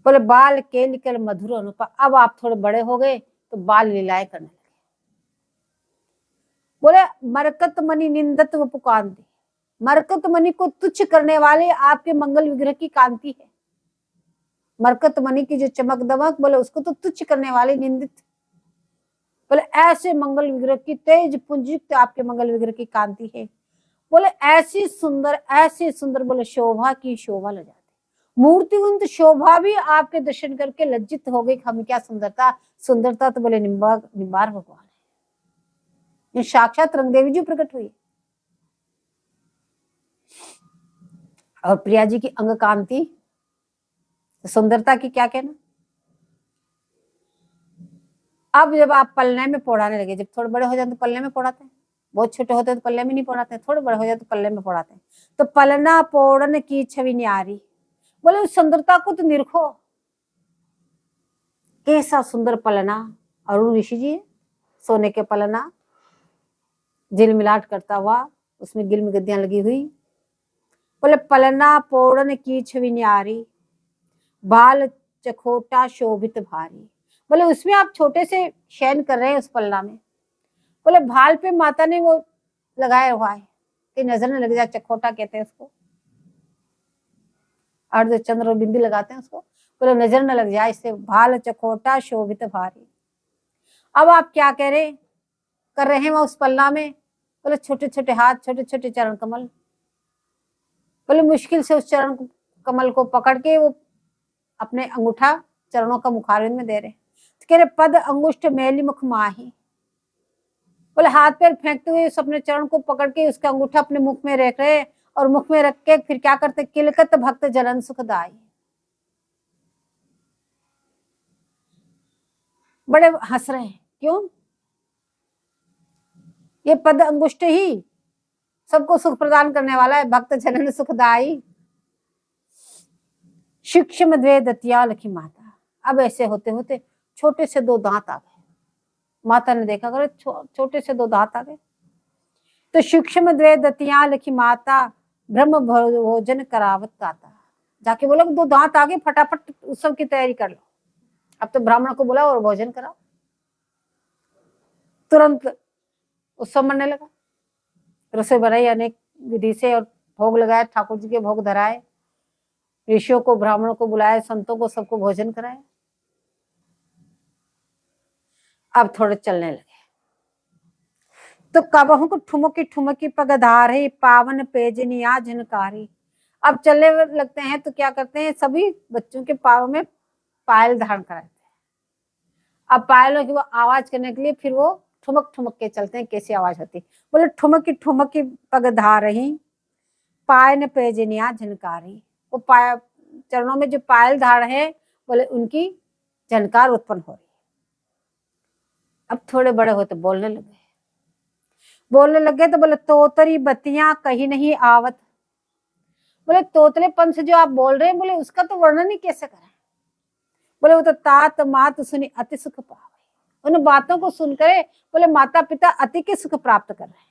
बोले बाल के निकल मधुर अनुपा, अब आप थोड़े बड़े हो गए तो बाल लीलाएं करने लगे। बोले मरकत मणि निंदत व पुकांति, मरकत मणि को तुच्छ करने वाले आपके मंगल विग्रह की कांति है। मरकत मणि की जो चमक दमक, बोले उसको तो तुच्छ करने वाले निंदित। बोले ऐसे मंगल विग्रह की तेज पुंजुक्त आपके मंगल विग्रह की कांति है। बोले ऐसी सुंदर बोले शोभा की शोभा ल जाती, मूर्तिवंत शोभा भी आपके दर्शन करके लज्जित हो गई। हम क्या सुंदरता तो बोले निम्बार भगवान है, ये साक्षात रंगदेवी जी प्रकट हुई। और प्रिया जी की अंग कांति, सुंदरता की क्या कहना। अब जब आप पलने में पौड़ाने लगे, जब थोड़े बड़े हो जाते तो पलने में पौड़ाते हैं, बहुत छोटे होते हैं तो पल्ले में नहीं पौड़ाते हैं, थोड़े बड़े हो जाते तो पल्ले में पौड़ाते हैं। तो पलना पौड़न की छवि न्यारी, बोले उस सुंदरता को तो निरखो, कैसा सुंदर पलना। अरुण ऋषि जी सोने के पलना, झिलमिलाट करता हुआ, उसमें गिल में गद्दियां लगी हुई। बोले पलना पौड़न की छवि न्यारी, बाल चखोटा शोभित भारी। बोले उसमें आप छोटे से शयन कर रहे हैं उस पलना में। बोले भाल पे माता ने वो लगाया हुआ है कि नजर न लग जाए, चखोटा कहते हैं उसको, अर्ध चंद्र और बिंदी लगाते हैं उसको। बोले नजर न लग जाए, इससे भाल चखोटा शोभित भारी। अब आप क्या कर रहे हैं उस पलना में। बोले छोटे छोटे हाथ, छोटे छोटे चरण कमल। बोले मुश्किल से उस चरण कमल को पकड़ के वो अपने अंगूठा चरणों का मुखारविंद में दे रहे। तो कह रहे पद अंगुष्ठ मेली मुख माही, बोले हाथ पैर फेंकते हुए अपने चरण को पकड़ के उसका अंगूठा अपने मुख में रख रहे, और मुख में रख के फिर क्या करते, किलकत भक्त जनन सुखदाई। बड़े हंस रहे हैं, क्यों। ये पद अंगुष्ठ ही सबको सुख प्रदान करने वाला है, भक्त जनन सुखदाई। सूक्ष्म द्वेदतिया लखी माता, अब ऐसे होते होते छोटे से 2 दांत आ गए। माता ने देखा करे छोटे से 2 दांत आ गए। तो सूक्ष्म द्वेदतिया लखी माता, ब्रह्म भोजन करावत ताता। जाके बोला 2 दांत आ गए, फटाफट उत्सव की तैयारी कर लो। अब तो ब्राह्मण को बुलाओ और भोजन कराओ। तुरंत उत्सव मनने लगा, रसोई बनाई अनेक विधि से और भोग लगाए, ठाकुर जी के भोग धराए, ऋषियों को ब्राह्मणों को बुलाए, संतों को सबको भोजन कराए। अब थोड़े चलने लगे। तो कबहू को ठुमकी ठुमकी पगधारी, पावन पेजनिया झनकारी। अब चलने लगते हैं तो क्या करते हैं, सभी बच्चों के पाँव में पायल धारण कराते हैं। अब पायलों की वो आवाज करने के लिए फिर वो ठुमक ठुमक के चलते हैं। कैसी आवाज होती, बोले ठुमकी ठुमकी पगधारही, पायन पेजनिया झनकारी। वो चरणों में जो पायल धार है, बोले उनकी झनकार उत्पन्न हो रही। अब थोड़े बड़े होते बोलने लगे तो बोले तोतरी बत्तियां कहीं नहीं आवत। बोले तोतलेपन से जो आप बोल रहे हैं, बोले उसका तो वर्णन ही कैसे करें। बोले वो तो तात मात सुनी अति सुख पावे, उन बातों को सुनकर बोले माता पिता अति के सुख प्राप्त कर रहे हैं।